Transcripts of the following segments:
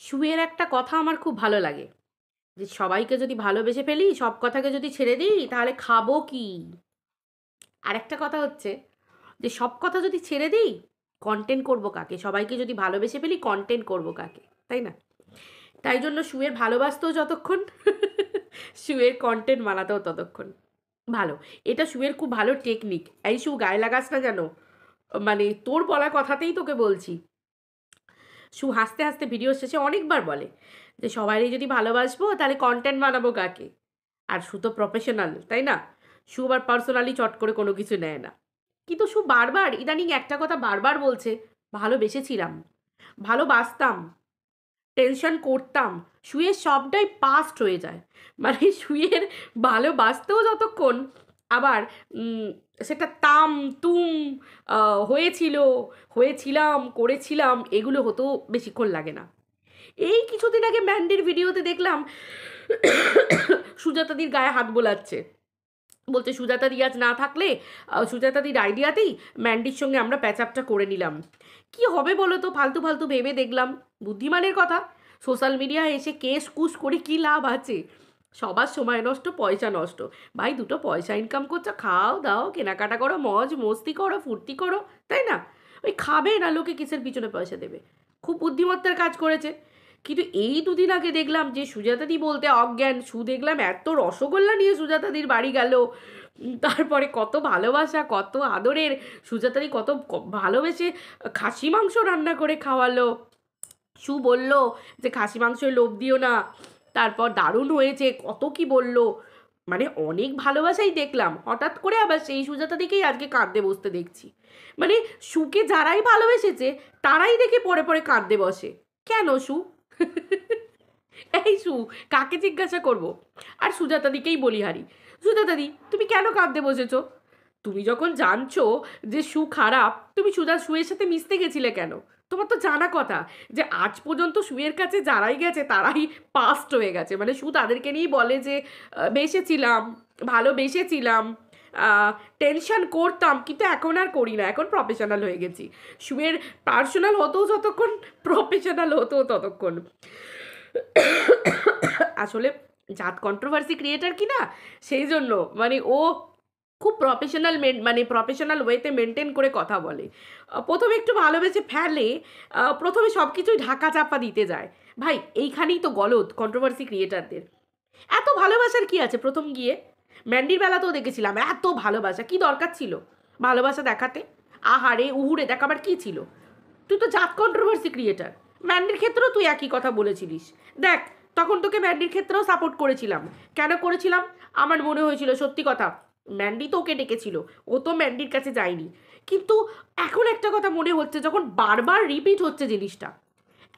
শুয়ের একটা কথা আমার খুব ভালো লাগে যে সবাইকে যদি ভালোবেসে ফেলি, সব কথাকে যদি ছেড়ে দিই, তাহলে খাবো কি? আরেকটা কথা হচ্ছে যে সব কথা যদি ছেড়ে দিই, কন্টেন্ট করবো কাকে? সবাইকে যদি ভালোবেসে ফেলি, কন্টেন্ট করবো কাকে? তাই না? তাই জন্য শুয়ের ভালোবাসতেও যতক্ষণ শুয়ের কন্টেন্ট বানাতেও ততক্ষণ ভালো। এটা শুয়ের খুব ভালো টেকনিক। এই শু, গায়ে লাগাস না যেন, মানে তোর বলা কথাতেই তোকে বলছি। শু হাসতে হাসতে ভিডিও শেষে অনেকবার বলে যে সবারই যদি ভালোবাসবো তাহলে কন্টেন্ট বানাবো কাকে? আর শু তো প্রফেশনাল, তাই না? শু আবার পার্সোনালি চট করে কোনো কিছু নেয় না। কিন্তু শু বারবার ইদানিং একটা কথা বারবার বলছে, ভালোবেসেছিলাম, ভালোবাসতাম, টেনশন করতাম। শুয়ের সবটাই পাস্ট হয়ে যায়। মানে শুয়ের ভালোবাসতেও যতক্ষণ, আবার সেটা তাম তুম হয়েছিল, হয়েছিলাম, করেছিলাম, এগুলো হতেও বেশিক্ষণ লাগে না। এই কিছুদিন আগে ম্যান্ডির ভিডিওতে দেখলাম সুজাতাদির গায়ে হাত বোলাচ্ছে, বলছে সুজাতাদি আজ না থাকলে সুজাতাদির আইডিয়াতেই ম্যান্ডির সঙ্গে আমরা প্যাচআপটা করে নিলাম। কি হবে বলো তো? ফালতু ফালতু ভেবে দেখলাম বুদ্ধিমানের কথা। সোশ্যাল মিডিয়ায় এসে কেস কুস করে কি লাভ আছে? সবার সময় নষ্ট, পয়সা নষ্ট। ভাই, দুটো পয়সা ইনকাম করছো, খাও দাও, কেনাকাটা করো, মজ মস্তি করো, ফুর্তি করো, তাই না? ওই খাবে না লোকে কিসের পিছনে পয়সা দেবে? খুব বুদ্ধিমত্তার কাজ করেছে। কিন্তু এই দুদিন আগে দেখলাম যে সুজাতাদি বলতে অজ্ঞান, দেখলাম এত রসগোল্লা নিয়ে সুজাতাদির বাড়ি গেল। তারপরে কত ভালোবাসা, কত আদরের, সুজাতাদি কত ভালোবেসে খাসি মাংস রান্না করে খাওয়ালো। শু বলল যে খাসি মাংসের লোভ দিও না, তারপর দারুণ হয়েছে, কত কি বলল। মানে অনেক ভালোবাসাই দেখলাম। হঠাৎ করে আবার সেই সুজাতাদিকেই আজকে কাঁদতে বসতে দেখছি। মানে শুকে যারাই ভালোবেসেছে তারাই দেখে পরে পরে কাঁদতে বসে। কেন শু? এই শু, কাকে জিজ্ঞাসা করব? আর সুজাতাদিকেই বলি হারি, সুজাতাদি তুমি কেন কাঁদতে বসেছো? তুমি যখন জানছো যে শু খারাপ, তুমি শুয়ের সাথে মিশতে গেছিলে কেন? তোমার তো জানা কথা যে আজ পর্যন্ত শুয়ের কাছে যারাই গেছে তারাই পাস্ট হয়ে গেছে। মানে শু তাদেরকে নিয়েই বলে যে বেসেছিলাম, ভালোবেসেছিলাম, টেনশন করতাম, কিন্তু এখন আর করি না, এখন প্রফেশনাল হয়ে গেছি। শুয়ের পার্সোনাল হতেও যতক্ষণ, প্রফেশনাল হতেও ততক্ষণ। আসলে জাত কন্ট্রোভার্সি ক্রিয়েটার কি না, সেই জন্য মানে ও খুব প্রফেশনাল মানে প্রফেশনাল ওয়েতে মেনটেন করে কথা বলে। প্রথমে একটু ভালোবেসে ফেলে, প্রথমে সব কিছুই ঢাকা চাপা দিতে যায়। ভাই, এইখানেই তো গলদ কন্ট্রোভার্সি ক্রিয়েটারদের। এত ভালোবাসার কি আছে প্রথম গিয়ে? ম্যান্ডির বেলাতেও দেখেছিলাম এত ভালোবাসা, কি দরকার ছিল ভালোবাসা দেখাতে? আহারে উহুরে দেখাবার কি ছিল? তুই তো জাত কন্ট্রোভার্সি ক্রিয়েটার। ম্যান্ডির ক্ষেত্রেও তুই একই কথা বলেছিলিস। দেখ, তখন তোকে ম্যান্ডির ক্ষেত্রেও সাপোর্ট করেছিলাম। কেন করেছিলাম? আমার মনে হয়েছিল, সত্যি কথা, ম্যান্ডি তো ওকে ডেকেছিল, ও তো ম্যান্ডির কাছে যায়নি। কিন্তু এখন একটা কথা মনে হচ্ছে, যখন বারবার রিপিট হচ্ছে জিনিসটা,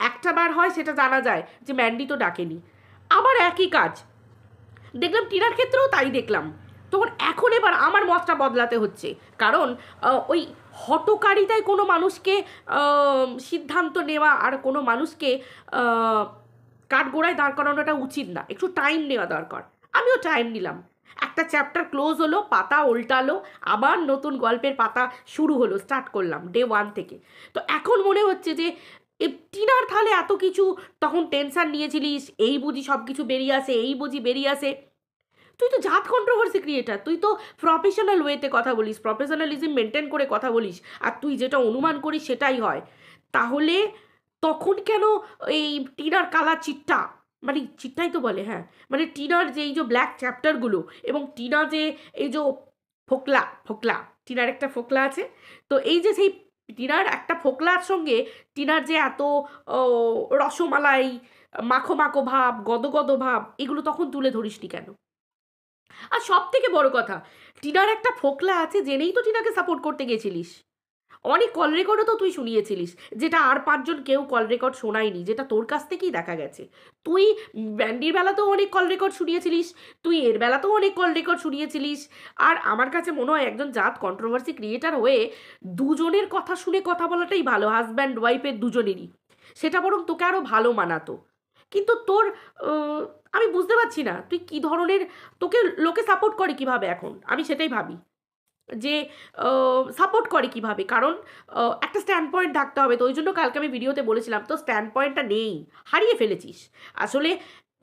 একটা বার হয় সেটা জানা যায় যে ম্যান্ডি তো ডাকেনি, আবার একই কাজ দেখলাম। টিনার ক্ষেত্রেও তাই দেখলাম। তখন এখন এবার আমার মতটা বদলাতে হচ্ছে, কারণ ওই হটকারিতায় কোনো মানুষকে সিদ্ধান্ত নেওয়া আর কোনো মানুষকে কাঠগোড়ায় দাঁড় করানোটা উচিত না। একটু টাইম নেওয়া দরকার। আমিও টাইম নিলাম। একটা চ্যাপ্টার ক্লোজ হলো, পাতা উল্টালো, আবার নতুন গল্পের পাতা শুরু হলো, স্টার্ট করলাম ডে 1 থেকে। তো এখন মনে হচ্ছে যে টিনার তাহলে এত কিছু তখন টেনশন নিয়েছিলিস, এই বুঝি সব কিছু বেরিয়ে আসে, এই বুঝি বেরিয়ে আসে। তুই তো জাত কন্ট্রোভার্সি ক্রিয়েটার, তুই তো প্রফেশনাল ওয়েতে কথা বলিস, প্রফেশনালিজম মেনটেন করে কথা বলিস, আর তুই যেটা অনুমান করিস সেটাই হয়। তাহলে তখন কেন এই টিনার কালা চিট্টা, মানে চিট্টাই তো বলে, হ্যাঁ, মানে টিনার যে এই যে ব্ল্যাক চ্যাপ্টারগুলো, এবং টিনা যে এই যে ফোকলা ফোকলা, টিনার একটা ফোকলা আছে, তো এই যে সেই টিনার একটা ফোকলার সঙ্গে টিনার যে এত রসমালাই, মাখো মাখো ভাব, গদগদ ভাব, এগুলো তখন তুলে ধরিসনি কেন? আর সব থেকে বড় কথা, টিনার একটা ফোকলা আছে জেনেই তো টিনাকে সাপোর্ট করতে গেছিলিস। অনেক কল রেকর্ডও তো তুই শুনিয়েছিলিস, যেটা আর 5জন কেউ কল রেকর্ড শোনায়নি, যেটা তোর কাছ থেকেই দেখা গেছে। তুই ব্যান্ডির বেলাতেও অনেক কল রেকর্ড শুনিয়েছিলিস, তুই এর বেলাতেও অনেক কল রেকর্ড শুনিয়েছিলিস। আর আমার কাছে মনে হয় একজন জাত কন্ট্রোভার্সি ক্রিয়েটার হয়ে দুজনের কথা শুনে কথা বলাটাই ভালো, হাজব্যান্ড ওয়াইফের দুজনেরই। সেটা বরং তোকে আরও ভালো মানাতো। কিন্তু তোর আমি বুঝতে পারছি না তুই কি ধরনের, তোকে লোকে সাপোর্ট করে কিভাবে এখন, আমি সেটাই ভাবি। যে সাপোর্ট করে কিভাবে, কারণ একটা স্ট্যান্ড পয়েন্ট থাকতে হবে। তো ওই জন্য কালকে আমি ভিডিওতে বলেছিলাম, তো স্ট্যান্ড পয়েন্টটা নেই, হারিয়ে ফেলেছিস আসলে।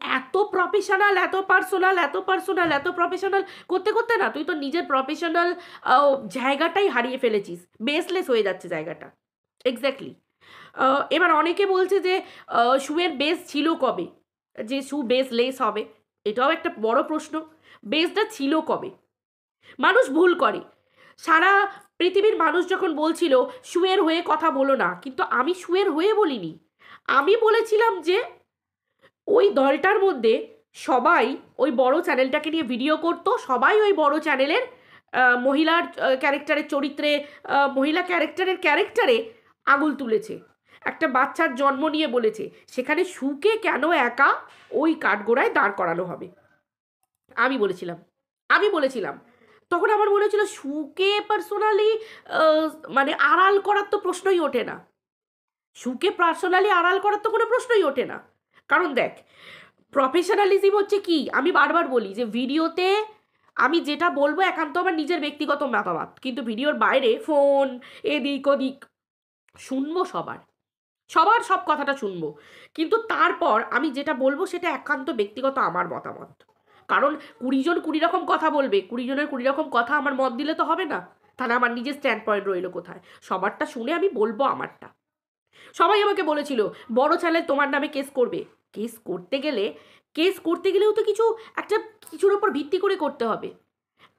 এত প্রফেশনাল, এত পার্সোনাল, এত পার্সোনাল, এত প্রফেশনাল করতে করতে না তুই তো নিজের প্রফেশনাল জায়গাটাই হারিয়ে ফেলেছিস, বেসলেস হয়ে যাচ্ছে জায়গাটা। এক্স্যাক্টলি। এবার অনেকে বলছে যে শুয়ের বেস ছিল কবে, যে শু বেসলেস হবে, এটাও একটা বড় প্রশ্ন। বেসটা ছিল কবে? মানুষ ভুল করে। সারা পৃথিবীর মানুষ যখন বলছিল শুয়ের হয়ে কথা বলো না, কিন্তু আমি শুয়ের হয়ে বলিনি। আমি বলেছিলাম যে ওই দলটার মধ্যে সবাই ওই বড় চ্যানেলটাকে নিয়ে ভিডিও করতো, সবাই ওই বড় চ্যানেলের মহিলার ক্যারেক্টারের চরিত্রে, মহিলা ক্যারেক্টারে আঙুল তুলেছে, একটা বাচ্চার জন্ম নিয়ে বলেছে, সেখানে শুকে কেন একা ওই কাঠগোড়ায় দাঁড় করানো হবে। আমি বলেছিলাম, আমি বলেছিলাম তখন আমার মনে হচ্ছিল শুকে পার্সোনালি মানে আড়াল করার তো প্রশ্নই ওঠে না, শুকে পার্সোনালি আড়াল করার তো কোনো প্রশ্নই ওঠে না। কারণ দেখ, প্রফেশনালিজম হচ্ছে কি, আমি বারবার বলি যে ভিডিওতে আমি যেটা বলবো একান্ত আমার নিজের ব্যক্তিগত মতামত, কিন্তু ভিডিওর বাইরে ফোন এদিক ওদিক শুনবো, সবার সবার সব কথাটা শুনবো, কিন্তু তারপর আমি যেটা বলবো সেটা একান্ত ব্যক্তিগত আমার মতামত। কারণ 20 জন 20 রকম কথা বলবে, 20 জনের 20 রকম কথা আমার মত দিলে তো হবে না, তাহলে আমার নিজের স্ট্যান্ড পয়েন্ট রইলো কোথায়? সবারটা শুনে আমি বলবো আমারটা। সবাই আমাকে বলেছিল বড় চ্যানেল তোমার নামে কেস করবে। কেস করতে গেলেও তো একটা কিছুর উপর ভিত্তি করে করতে হবে।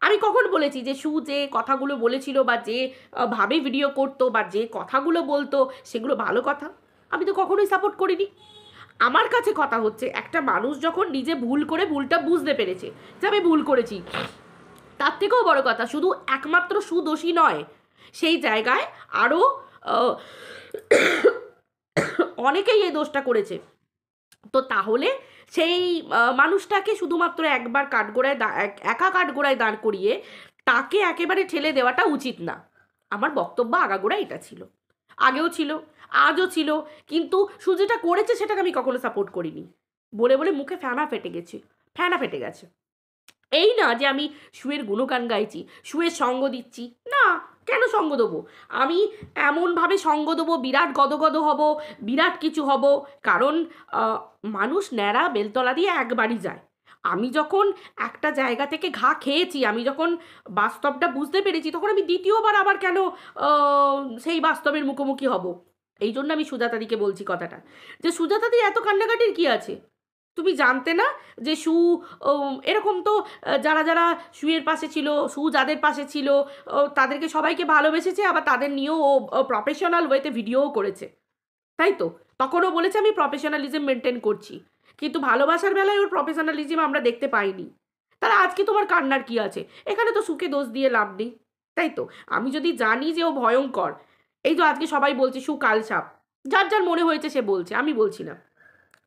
আমি কখন বলেছি যে শু যে কথাগুলো বলেছিল বা যে ভাবে ভিডিও করতো বা যে কথাগুলো বলতো সেগুলো ভালো কথা? আমি তো কখনোই সাপোর্ট করিনি। আমার কাছে কথা হচ্ছে, একটা মানুষ যখন নিজে ভুল করে ভুলটা বুঝতে পেরেছে যে আমি ভুল করেছি, তার থেকেও বড় কথা শুধু একমাত্র সুদোষী নয়, সেই জায়গায় আরও অনেকেই এই দোষটা করেছে। তো তাহলে সেই মানুষটাকে শুধুমাত্র একবার একা কাঠগোড়ায় দাঁড় করিয়ে তাকে একেবারে ঠেলে দেওয়াটা উচিত না। আমার বক্তব্য আগাগোড়া এটা ছিল, আগেও ছিল, আজও ছিল। কিন্তু সু যেটা করেছে সেটাকে আমি কখনো সাপোর্ট করিনি। বলে বলে মুখে ফেনা ফেটে গেছে। এই না যে আমি শুয়ের গুণগান গাইছি, শুয়ের সঙ্গ দিচ্ছি, না, কেন সঙ্গ দেবো? আমি এমনভাবে সঙ্গ দেবো, বিরাট গদগদ হব, বিরাট কিছু হব। কারণ মানুষ ন্যাড়া বেলতলা দিয়ে একবারই যায়। আমি যখন একটা জায়গা থেকে ঘা খেয়েছি, আমি যখন বাস্তবটা বুঝতে পেরেছি, তখন আমি দ্বিতীয়বার আবার কেন সেই বাস্তবের মুখোমুখি হব? এই জন্য আমি সুজাতাদিকে বলছি কথাটা, যে সুজাতাদি এত কান্নাকাটির কি আছে? তুমি জানতে না যে সু এরকম তো যারা যারা শুয়ের পাশে ছিল, সু যাদের পাশে ছিল তাদেরকে সবাইকে ভালোবেসেছে, আবার তাদের নিয়েও ও প্রফেশনাল ওয়েতে ভিডিওও করেছে, তাই তো? তখনও বলেছে আমি প্রফেশনালিজম মেনটেন করছি, কিন্তু ভালোবাসার বেলায় ওর প্রফেশনালিজম আমরা দেখতে পাইনি। তাহলে আজকে তোমার কান্নার কি আছে? এখানে তো সুকে দোষ দিয়ে লাভ নেই, তাই তো? আমি যদি জানি যে ও ভয়ঙ্কর, এই তো আজকে সবাই বলছে সু কালসাপ, যার যার মনে হয়েছে সে বলছে, আমি বলছি না।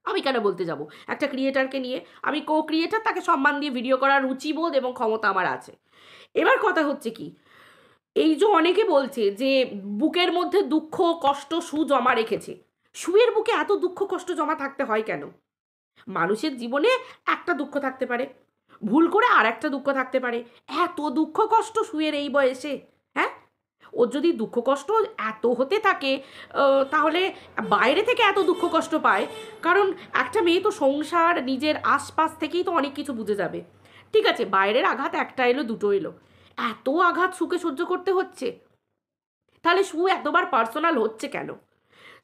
আমি কেন বলতে যাব? একটা ক্রিয়েটারকে নিয়ে, আমি ক্রিয়েটার, তাকে সম্মান দিয়ে ভিডিও করার রুচিবোধ এবং ক্ষমতা আমার আছে। এবার কথা হচ্ছে কি, এই যে অনেকে বলছে যে বুকের মধ্যে দুঃখ কষ্ট সু জমা রেখেছে, শুয়ের বুকে এত দুঃখ কষ্ট জমা থাকতে হয় কেন? মানুষের জীবনে একটা দুঃখ থাকতে পারে, ভুল করে আর একটা দুঃখ থাকতে পারে, এত দুঃখ কষ্ট শুয়ের এই বয়সে? হ্যাঁ, ওর যদি দুঃখ কষ্ট এত হতে থাকে, তাহলে বাইরে থেকে এত দুঃখ কষ্ট পায়, কারণ একটা মেয়ে তো সংসার নিজের আশপাশ থেকেই তো অনেক কিছু বুঝে যাবে। ঠিক আছে, বাইরের আঘাত একটা এলো দুটো এলো, এত আঘাত সুখে সহ্য করতে হচ্ছে, তাহলে সু এতবার পার্সোনাল হচ্ছে কেন?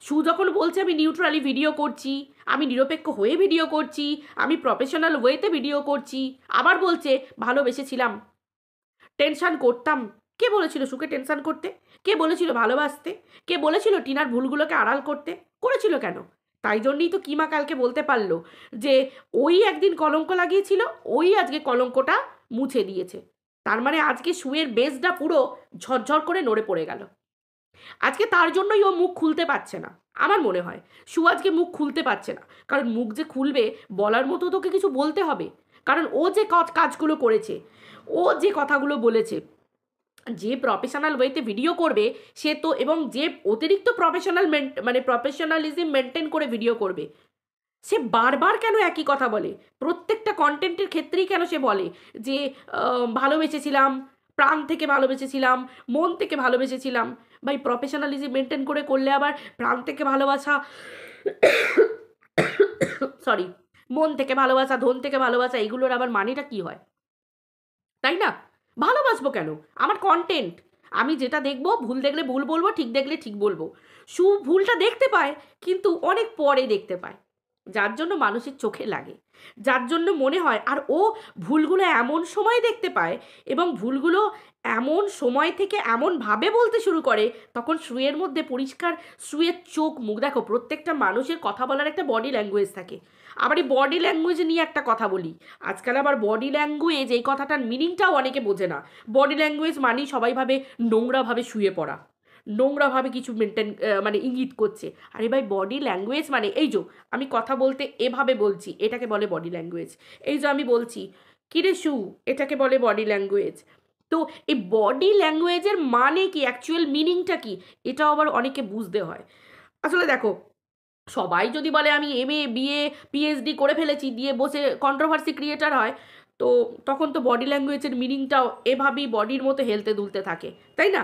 সু যখন বলছে আমি নিউট্রালি ভিডিও করছি, আমি নিরপেক্ষ হয়ে ভিডিও করছি, আমি প্রফেশনাল ওয়েতে ভিডিও করছি, আবার বলছে ভালোবেসেছিলাম, টেনশন করতাম, কে বলেছিল সুকে টেনশন করতে? কে বলেছিল ভালোবাসতে? কে বলেছিল টিনার ভুলগুলোকে আড়াল করতে? করেছিল কেন? তাই জন্যই তো কিমা কালকে বলতে পারলো যে ওই একদিন কলঙ্ক লাগিয়েছিল, ওই আজকে কলঙ্কটা মুছে দিয়েছে। তার মানে আজকে শুয়ের বেসটা পুরো ঝরঝর করে নড়ে পড়ে গেল। আজকে তার জন্যই ও মুখ খুলতে পারছে না, আমার মনে হয় সু আজকে মুখ খুলতে পারছে না, কারণ মুখ যে খুলবে বলার মতো তোকে কিছু বলতে হবে। কারণ ও যে কাজগুলো করেছে, ও যে কথাগুলো বলেছে, যে প্রফেশনাল ওয়েতে ভিডিও করবে সে তো, এবং যে অতিরিক্ত মানে প্রফেশনালিজম মেনটেন করে ভিডিও করবে, সে বারবার কেন একই কথা বলে? প্রত্যেকটা কন্টেন্টের ক্ষেত্রেই কেন সে বলে যে ভালোবেসেছিলাম, প্রাণ থেকে ভালোবেসেছিলাম, মন থেকে ভালোবেসেছিলাম। ভাই প্রফেশনালিজম মেনটেন করে করলে আবার প্রাণ থেকে ভালোবাসা, সরি, মন থেকে ভালোবাসা, ধন থেকে ভালোবাসা, এগুলোর আবার মানেটা কি হয়? তাই না? ভালোবাসবো কেন? আমার কন্টেন্ট, আমি যেটা দেখবো, ভুল দেখলে ভুল বলবো, ঠিক দেখলে ঠিক বলবো। ভুলটা দেখতে পায়, কিন্তু অনেক পরে দেখতে পায়, যার জন্য মানুষের চোখে লাগে, যার জন্য মনে হয়। আর ও ভুলগুলো এমন সময় দেখতে পায় এবং ভুলগুলো এমন সময় থেকে এমনভাবে বলতে শুরু করে, তখন শুয়ের মধ্যে পরিষ্কার শুয়ের চোখ মুখ, দেখো প্রত্যেকটা মানুষের কথা বলার একটা বডি ল্যাঙ্গুয়েজ থাকে। আবার এই বডি ল্যাঙ্গুয়েজ নিয়ে একটা কথা বলি, আজকাল আবার বডি ল্যাঙ্গুয়েজ এই কথাটার মিনিংটাও অনেকে বোঝে না। বডি ল্যাঙ্গুয়েজ মানেই সবাই ভাবে নোংরাভাবে শুয়ে পড়া, নোংরাভাবে কিছু মেনটেন, মানে ইঙ্গিত করছে। আরে ভাই বডি ল্যাঙ্গুয়েজ মানে এই যে আমি কথা বলতে এভাবে বলছি, এটাকে বলে বডি ল্যাঙ্গুয়েজ। এই যে আমি বলছি কিরে শু, এটাকে বলে বডি ল্যাঙ্গুয়েজ। তো এই বডি ল্যাঙ্গুয়েজের মানে কি, অ্যাকচুয়াল মিনিংটা কি, এটাও আবার অনেকে বুঝতে হয়। আসলে দেখো, সবাই যদি বলে আমি এমএ বিএ পিএইচডি করে ফেলেছি, দিয়ে বসে কন্ট্রোভার্সি ক্রিয়েটার হয়, তো তখন তো বডি ল্যাঙ্গুয়েজের মিনিংটাও এভাবেই বডির মতো হেলতে দুলতে থাকে, তাই না?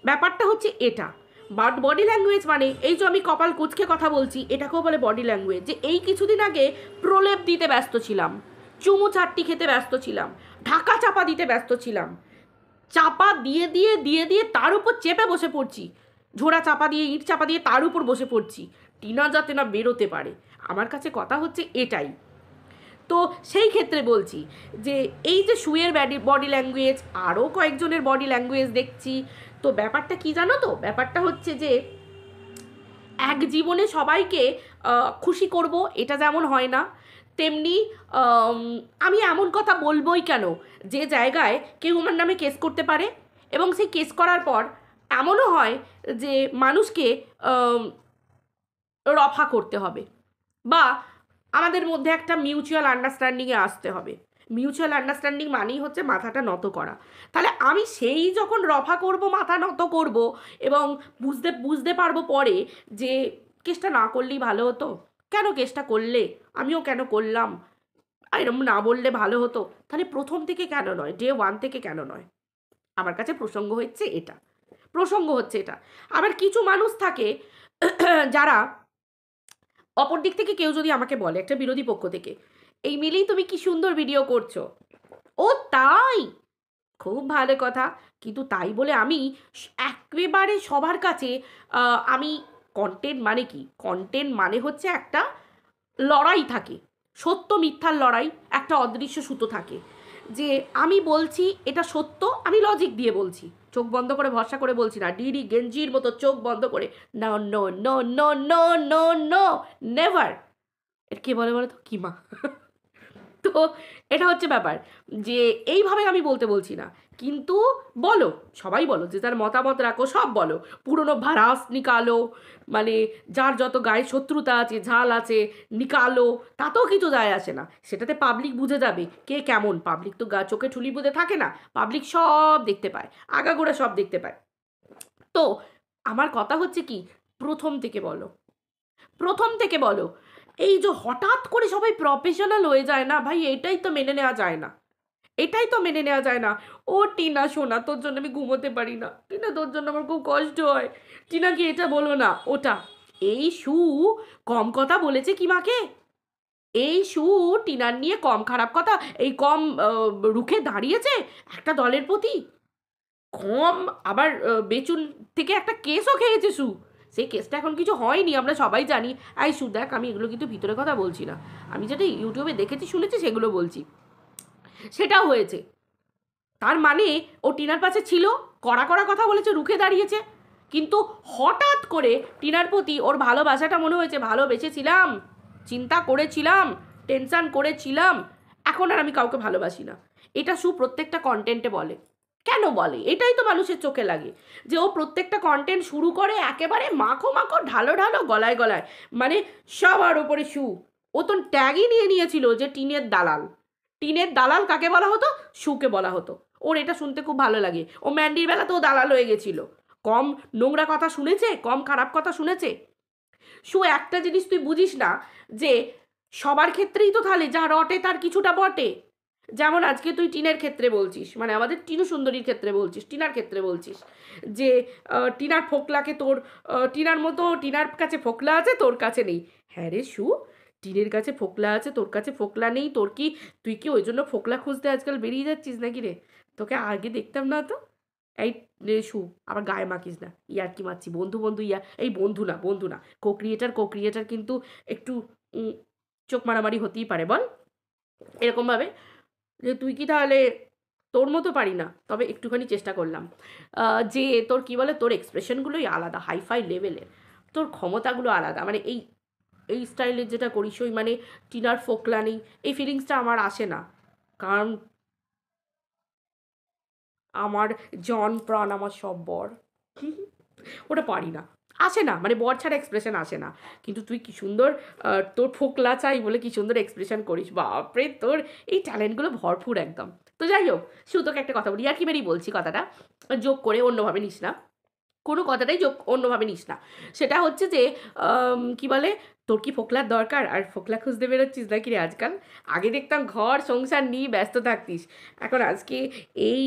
ব্যাপারটা হচ্ছে এটা। বাট বডি ল্যাঙ্গুয়েজ মানে এই যে আমি কপাল কুঁচকে কথা বলছি, এটাকেও বলে বডি ল্যাঙ্গুয়েজ। যে এই কিছুদিন আগে প্রলেপ দিতে ব্যস্ত ছিলাম, চুমু চাট্টি খেতে ব্যস্ত ছিলাম, ঢাকা চাপা দিতে ব্যস্ত ছিলাম, চাপা দিয়ে দিয়ে দিয়ে দিয়ে তার উপর চেপে বসে পড়ছি, ঝোড়া চাপা দিয়ে ইট চাপা দিয়ে তার উপর বসে পড়ছি, টিনা যাতে না বেরোতে পারে। আমার কাছে কথা হচ্ছে এটাই। তো সেই ক্ষেত্রে বলছি যে এই যে শুয়ের বডি ল্যাঙ্গুয়েজ, আরও কয়েকজনের বডি ল্যাঙ্গুয়েজ দেখছি। তো ব্যাপারটা কি জানো তো, ব্যাপারটা হচ্ছে যে এক জীবনে সবাইকে খুশি করব, এটা যেমন হয় না, তেমনি আমি এমন কথা বলবোই কেন যে জায়গায় কেউ আমার নামে কেস করতে পারে, এবং সেই কেস করার পর এমনও হয় যে মানুষকে রফা করতে হবে, বা আমাদের মধ্যে একটা মিউচুয়াল আন্ডারস্ট্যান্ডিংয়ে আসতে হবে। মিউচুয়াল আন্ডারস্ট্যান্ডিং মানেই হচ্ছে মাথাটা নত করা। তাহলে আমি সেই যখন রফা করব, মাথা নত করব, এবং বুঝতে পারবো পরে যে কেসটা না করলেই ভালো হতো, কেন কেসটা করলে, আমিও কেন করলাম, আর এরকম না বললে ভালো হতো, তাহলে প্রথম থেকে কেন নয়, ডে ওয়ান থেকে কেন নয়? আমার কাছে প্রসঙ্গ হচ্ছে এটা, প্রসঙ্গ হচ্ছে এটা। আবার কিছু মানুষ থাকে যারা অপর দিক থেকে কেউ যদি আমাকে বলে, একটা বিরোধী পক্ষ থেকে, এই মিলেই তুমি কি সুন্দর ভিডিও করছো, ও তাই, খুব ভালো কথা, কিন্তু তাই বলে আমি একেবারে সবার কাছে আমি কন্টেন্ট মানে কি, কন্টেন্ট মানে হচ্ছে একটা লড়াই থাকে, সত্য মিথ্যার লড়াই, একটা অদৃশ্য সুতো থাকে, যে আমি বলছি এটা সত্য, আমি লজিক দিয়ে বলছি, চোখ বন্ধ করে ভরসা করে বলছি না, ডিডি গেঞ্জির মতো চোখ বন্ধ করে, no no no no no no no, never. এর কে বলে বলে তো কি মা? তো এটা হচ্ছে ব্যাপার, যে এইভাবে আমি বলছি না, কিন্তু বলো, সবাই বলো, যে যার মতামত রাখো, সব বলো, পুরনো ভাড়াস নিকালো, মানে যার যত গায়ে শত্রুতা আছে, ঝাল আছে, নিকালো, তাতেও কিছু যায় আসে না, সেটাতে পাবলিক বুঝে যাবে কে কেমন। পাবলিক তো চোখে ঠুলি বুঝে থাকে না, পাবলিক সব দেখতে পায়, আগাগোড়া সব দেখতে পায়। তো আমার কথা হচ্ছে কি, প্রথম থেকে বলো, প্রথম থেকে বলো। এই যে হঠাৎ করে সবাই প্রফেশনাল হয়ে যায় না ভাই, এটাই তো মেনে নেওয়া যায় না, এটাই তো মেনে নেওয়া যায় না। ও টিনা শোনা, তোর জন্য আমি ঘুমোতে পারি না, টিনা তোর জন্য আমার খুব কষ্ট হয়, টিনা কি এটা বলো না ওটা। এই শু কম কথা বলেছে কি মাকে? এই শু টিনার নিয়ে কম খারাপ কথা, এই কম রুখে দাঁড়িয়েছে একটা দলের প্রতি? কম আবার বেচুন থেকে একটা কেসও খেয়েছে শু, সেই কেসটা এখন কিছু হয়নি, আমরা সবাই জানি। এই শু দেখ, আমি এগুলো কিন্তু ভিতরে কথা বলছি না, আমি যেটা ইউটিউবে দেখেছি শুনেছি সেগুলো বলছি, সেটাও হয়েছে। তার মানে ও টিনার পাশে ছিল, কড়া কড়া কথা বলেছে, রুখে দাঁড়িয়েছে, কিন্তু হঠাৎ করে টিনার প্রতি ওর ভালোবাসাটা মনে হয়েছে, ভালোবেসেছিলাম, চিন্তা করেছিলাম, টেনশন করেছিলাম, এখন আর আমি কাউকে ভালোবাসি না। এটা প্রত্যেকটা কন্টেন্টে বলে। কেন বলে? এটাই তো মানুষের চোখে লাগে, যে ও প্রত্যেকটা কন্টেন্ট শুরু করে একেবারে মাখো মাখো, ঢালো ঢালো, গলায় গলায়, মানে সবার ওপরে ও তো ট্যাগই নিয়ে নিয়েছিল যে টিনের দালাল। টিনের দালাল কাকে বলা হতো? শুকে বলা হতো। ওর এটা শুনতে খুব ভালো লাগে, ও ম্যান্ডির বেলাতেও দালাল হয়ে গেছিল, কম নোংরা কথা শুনেছে, কম খারাপ কথা শুনেছে। একটা জিনিস তুই বুঝিস না, যে সবার ক্ষেত্রেই তো তাহলে যা রটে তার কিছুটা বটে। যেমন আজকে তুই টিনের ক্ষেত্রে বলছিস, মানে আমাদের টিনু সুন্দরীর ক্ষেত্রে বলছিস, টিনার ক্ষেত্রে বলছিস যে টিনার ফোকলাকে তোর টিনার মতো টিনার কাছে ফোকলা আছে তোর কাছে নেই। হ্যাঁ রে সু, টিনের কাছে ফোকলা আছে তোর কাছে ফোকলা নেই, তোর কি, তুই কি ওই জন্য ফোকলা খুঁজতে আজকাল বেরিয়ে যাচ্ছিস নাকি রে? তোকে আগে দেখতাম না তো। এই রে সু, আবার গায়ে মাখিস না, ইয়ার কি মারছি, বন্ধু বন্ধু ইয়া, এই বন্ধু না বন্ধু না, কো ক্রিয়েটার কিন্তু একটু চোখ মারামারি হতেই পারে বল এরকমভাবে। যে তুই কি তাহলে তোর মতো পারি না, তবে একটুখানি চেষ্টা করলাম। যে তোর কি বলে, তোর এক্সপ্রেশনগুলোই আলাদা, হাইফাই লেভেলের, তোর ক্ষমতাগুলো আলাদা, মানে এই এই স্টাইলের যেটা করিস ওই মানে টিনার ফোকলা নেই, এই ফিলিংসটা আমার আসে না। কারণ আমার জন প্রাণ আমার সব বর, ওটা পারি না, আসে না, মানে বর ছাড়া এক্সপ্রেশন আসে না। কিন্তু তুই কি সুন্দর তোর ফোকলা চাই বলে কি সুন্দর এক্সপ্রেশন করিস, বাপরে তোর এই ট্যালেন্টগুলো ভরপুর একদম। তো যাই হোক, শুধু তোকে একটা কথা বলি, আর কি বেরিয়ে বলছি কথাটা, যোগ করে অন্যভাবে নিস না, কোনো কথাটাই যোগ অন্যভাবে নিস না। সেটা হচ্ছে যে কি বলে, তোর কি ফোকলার দরকার আর ফোকলা খুঁজতে বেরোচ্ছিস নাকি রে আজকাল? আগে দেখতাম ঘর সংসার নিয়ে ব্যস্ত থাকতিস, এখন আজকে এই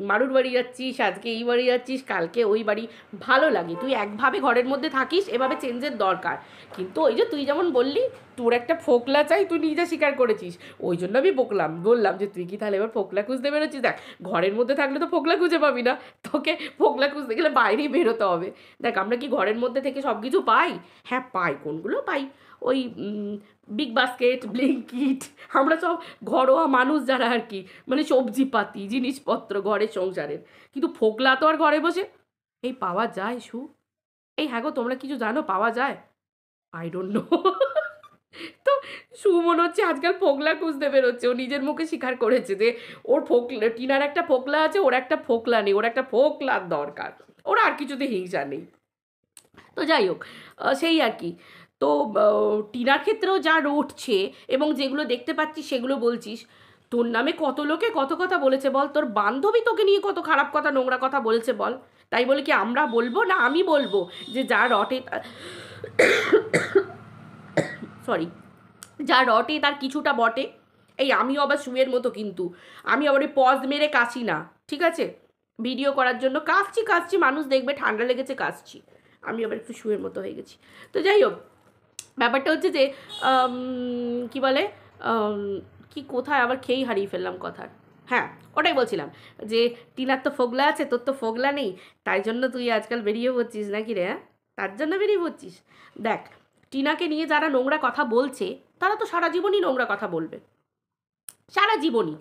মারুর বাড়ি যাচ্ছিস, আজকে এই বাড়ি যাচ্ছিস, কালকে ওই বাড়ি। ভালো লাগে, তুই একভাবে ঘরের মধ্যে থাকিস, এভাবে চেঞ্জের দরকার। কিন্তু ওই যে তুই যেমন বললি তোর একটা ফোকলা চাই, তুই নিজে স্বীকার করেছিস, ওই জন্য আমি বললাম যে তুই কি তাহলে এবার ফোকলা খুঁজতে বেরোচ্ছিস। দেখ, ঘরের মধ্যে থাকলে তো ফোকলা খুঁজে পাবি না, তোকে ফোকলা খুঁজতে গেলে বাইরেই বেরোতে হবে। দেখ, আমরা কি ঘরের মধ্যে থেকে সব কিছু পাই? হ্যাঁ পাই, কোনগুলো পাই, ওই বিগ বাস্কেট, ব্লিঙ্কিট, আমরা সব ঘরোয়া মানুষ যারা আর কি, মানে সবজিপাতি জিনিসপত্র ঘরের সংসারের। কিন্তু ফোকলা তো আর ঘরে বসে এই পাওয়া যায় সু? এই হ্যাঁ গো, তোমরা কিছু জানো পাওয়া যায়? I don't know. তো সু মনে হচ্ছে আজকাল ফোকলা খুঁজতে বেরোচ্ছে, ও নিজের মুখে স্বীকার করেছে যে ওর ফোকলা, টিনার একটা ফোকলা আছে, ওর একটা ফোকলা নেই, ওর একটা ফোকলার দরকার, ওর আর কিছুতে হিংসা নেই। তো যাই হোক, সেই আর কি। তো টিনার ক্ষেত্রেও যা রটছে এবং যেগুলো দেখতে পাচ্ছিস সেগুলো বলছিস, তোর নামে কত লোকে কত কথা বলেছে বল, তোর বান্ধবী তোকে নিয়ে কত খারাপ কথা নোংরা কথা বলেছে বল। তাই বলে কি আমরা বলবো না, আমি বলবো যে যা রটে সরি, যা রটে তার কিছুটা বটে। এই আমিও আবার শুয়ের মতো, কিন্তু আমি আবার ওই পজ মেরে কাশি না, ঠিক আছে? ভিডিও করার জন্য কাশছি, মানুষ দেখবে ঠান্ডা লেগেছে কাশছি, আমি আবার একটু শুয়ের মতো হয়ে গেছি। তো যাই হোক, ব্যাপারটা হচ্ছে যে কি বলে, আম, কি কোথায় আবার খেয়েই হারিয়ে ফেললাম কথার। হ্যাঁ, ওটাই বলছিলাম যে টিনার তো ফোগলা আছে, তোর তো ফোগলা নেই, তাই জন্য তুই আজকাল বেরিয়ে পড়ছিস নাকি রে? হ্যাঁ, তার জন্য বেরিয়ে পড়ছিস। দেখ, টিনাকে নিয়ে যারা নোংরা কথা বলছে তারা তো সারা জীবনই নোংরা কথা বলবে, সারা জীবনই।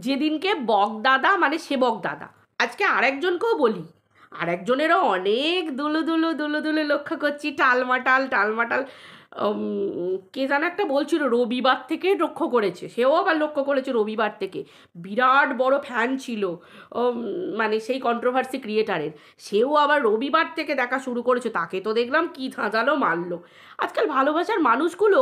যেদিনকে বকদাদা মানে সে বকদাদা, আজকে আরেকজনকেও বলি, আরেকজনেরও অনেক দুলু দুলু দুলু দুলু লক্ষ্য করছি, টালমাটাল টালমাটাল। কে যেন একটা বলছিল রবিবার থেকে লক্ষ্য করেছে, সেও আবার লক্ষ্য করেছে রবিবার থেকে, বিরাট বড় ফ্যান ছিল মানে সেই কন্ট্রোভার্সি ক্রিয়েটারের, সেও আবার রবিবার থেকে দেখা শুরু করেছে, তাকে তো দেখলাম কি ধাঁধালো মারলো। আজকাল ভালোবাসার মানুষগুলো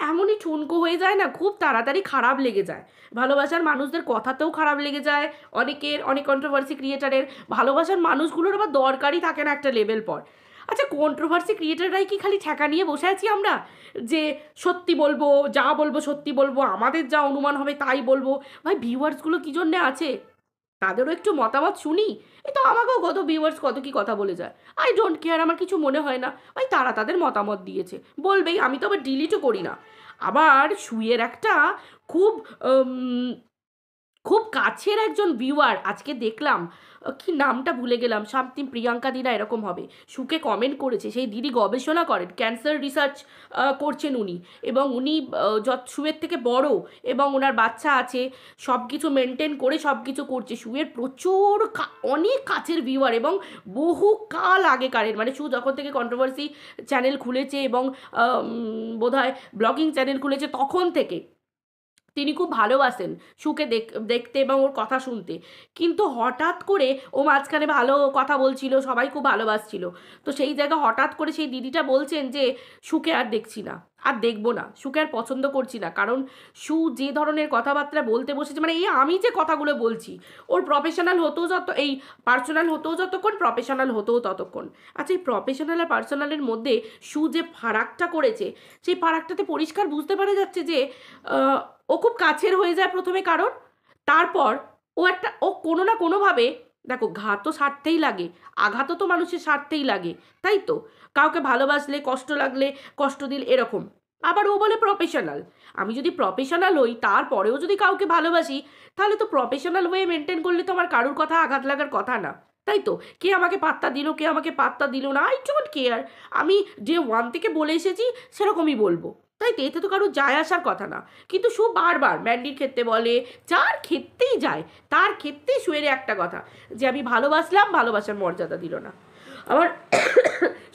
এমনই ঠুনকো হয়ে যায় না, খুব তাড়াতাড়ি খারাপ লেগে যায়, ভালোবাসার মানুষদের কথাতেও খারাপ লেগে যায় অনেকের, অনেক কন্ট্রোভার্সি ক্রিয়েটারের। ভালোবাসার মানুষগুলোর আবার দরকারই থাকে না একটা লেভেল পর। আচ্ছা, কন্ট্রোভার্সি ক্রিয়েটাররাই কি খালি ঠেকা নিয়ে বসে আছি আমরা, যে সত্যি বলবো, যা বলবো সত্যি বলবো, আমাদের যা অনুমান হবে তাই বলবো? ভাই, ভিউয়ার্সগুলো কী জন্যে আছে, তাদেরও একটু মতামত শুনি। এই তো আমাকেও কত ভিউয়ার্স কত কি কথা বলে যায়, আই ডোন্ট কেয়ার, আমার কিছু মনে হয় না, ভাই তারা তাদের মতামত দিয়েছে বলবেই, আমি তো আবার ডিলিটও করি না। আবার শুয়ের একটা খুব খুব কাছের একজন ভিউয়ার আজকে দেখলাম, কি নামটা ভুলে গেলাম, সামথিং প্রিয়াঙ্কা দিনা এরকম হবে, সুকে কমেন্ট করেছে। সেই দিদি গবেষণা করেন, ক্যান্সার রিসার্চ করছেন উনি, এবং উনি সুয়ের থেকে বড় এবং ওনার বাচ্চা আছে, সব কিছু মেনটেন করে সব কিছু করছে। সুয়ের প্রচুর অনেক কাছের ভিউয়ার এবং বহু কাল আগেকারের, মানে সু যখন থেকে কন্ট্রোভার্সি চ্যানেল খুলেছে এবং বোধহয় ব্লগিং চ্যানেল খুলেছে তখন থেকে তিনি খুব ভালোবাসেন সুকে দেখতে এবং ওর কথা শুনতে। কিন্তু হঠাৎ করে ও মাঝখানে ভালো কথা বলছিল, সবাই খুব ভালোবাসছিল, তো সেই জায়গায় হঠাৎ করে সেই দিদিটা বলছেন যে সুকে আর দেখছি না, আর দেখবো না, সুকে আর পছন্দ করছি না, কারণ সু যে ধরনের কথাবার্তা বলতে বসেছে, মানে এই আমি যে কথাগুলো বলছি, ওর প্রফেশনাল হতেও এই পার্সোনাল হতেও যতক্ষণ, প্রফেশনাল হতেও ততক্ষণ। আচ্ছা, এই প্রফেশনাল আর পার্সোনালের মধ্যে সু যে ফারাকটা করেছে, সেই ফারাকটাতে পরিষ্কার বুঝতে পারা যাচ্ছে যে ও খুব কাছের হয়ে যায় প্রথমে কারণ, তারপর ও কোনো না কোনোভাবে, দেখো ঘা তো সারতেই লাগে, আঘাতও তো মানুষের সারতেই লাগে, তাই তো? কাউকে ভালোবাসলে কষ্ট লাগলে, কষ্ট দিলে, এরকম। আবার ও বলে প্রফেশনাল। আমি যদি প্রফেশনাল হই, তারপরেও যদি কাউকে ভালোবাসি, তাহলে তো প্রফেশনাল ওয়ে মেনটেন করলে তো আমার কারুর কথা আঘাত লাগার কথা না, তাই তো? কে আমাকে পাত্তা দিল, কে আমাকে পাত্তা দিল না, আই ডোন্ট কেয়ার। আমি ডে ওয়ান থেকে বলে এসেছি, সেরকমই বলবো, তাই তো? এতে তো কারোর যায় আসার কথা না। কিন্তু শু বারবার ম্যান্ডির ক্ষেত্রে বলে, যার ক্ষেত্রেই যায় তার ক্ষেত্রেই শুয়ের একটা কথা, যে আমি ভালোবাসলাম, ভালোবাসার মর্যাদা দিল না। আবার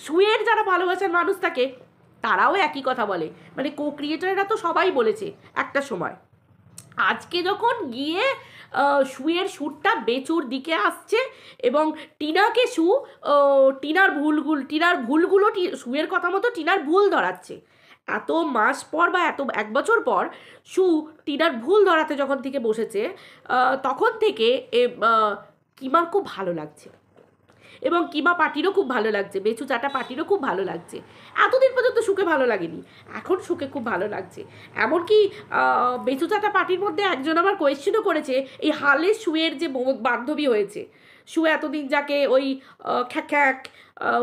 শুয়ের যারা ভালোবাসার মানুষ থাকে, তারাও একই কথা বলে, মানে কো ক্রিয়েটাররা তো সবাই বলেছে একটা সময়। আজকে যখন গিয়ে শুয়ের শ্যুটটা বেচুর দিকে আসছে এবং টিনাকে টিনার ভুলগুলো শুয়ের কথা মতো টিনার ভুল ধরাচ্ছে, এত মাস পর বা এত 1 বছর পর শু টিনার ভুল ধরাতে যখন থেকে বসেছে, তখন থেকে কিমার খুব ভালো লাগছে এবং কিমা পার্টিরও খুব ভালো লাগছে, বেচু চাটা পার্টিরও খুব ভালো লাগছে। এতদিন পর্যন্ত সুকে ভালো লাগেনি, এখন সুকে খুব ভালো লাগছে। এমনকি বেচু চাটা পার্টির মধ্যে একজন আমার কোয়েশ্চেনও করেছে, এই হালে শুয়ের যে বান্ধবী হয়েছে, শু এতদিন যাকে ওই খ্যাক খ্যাক,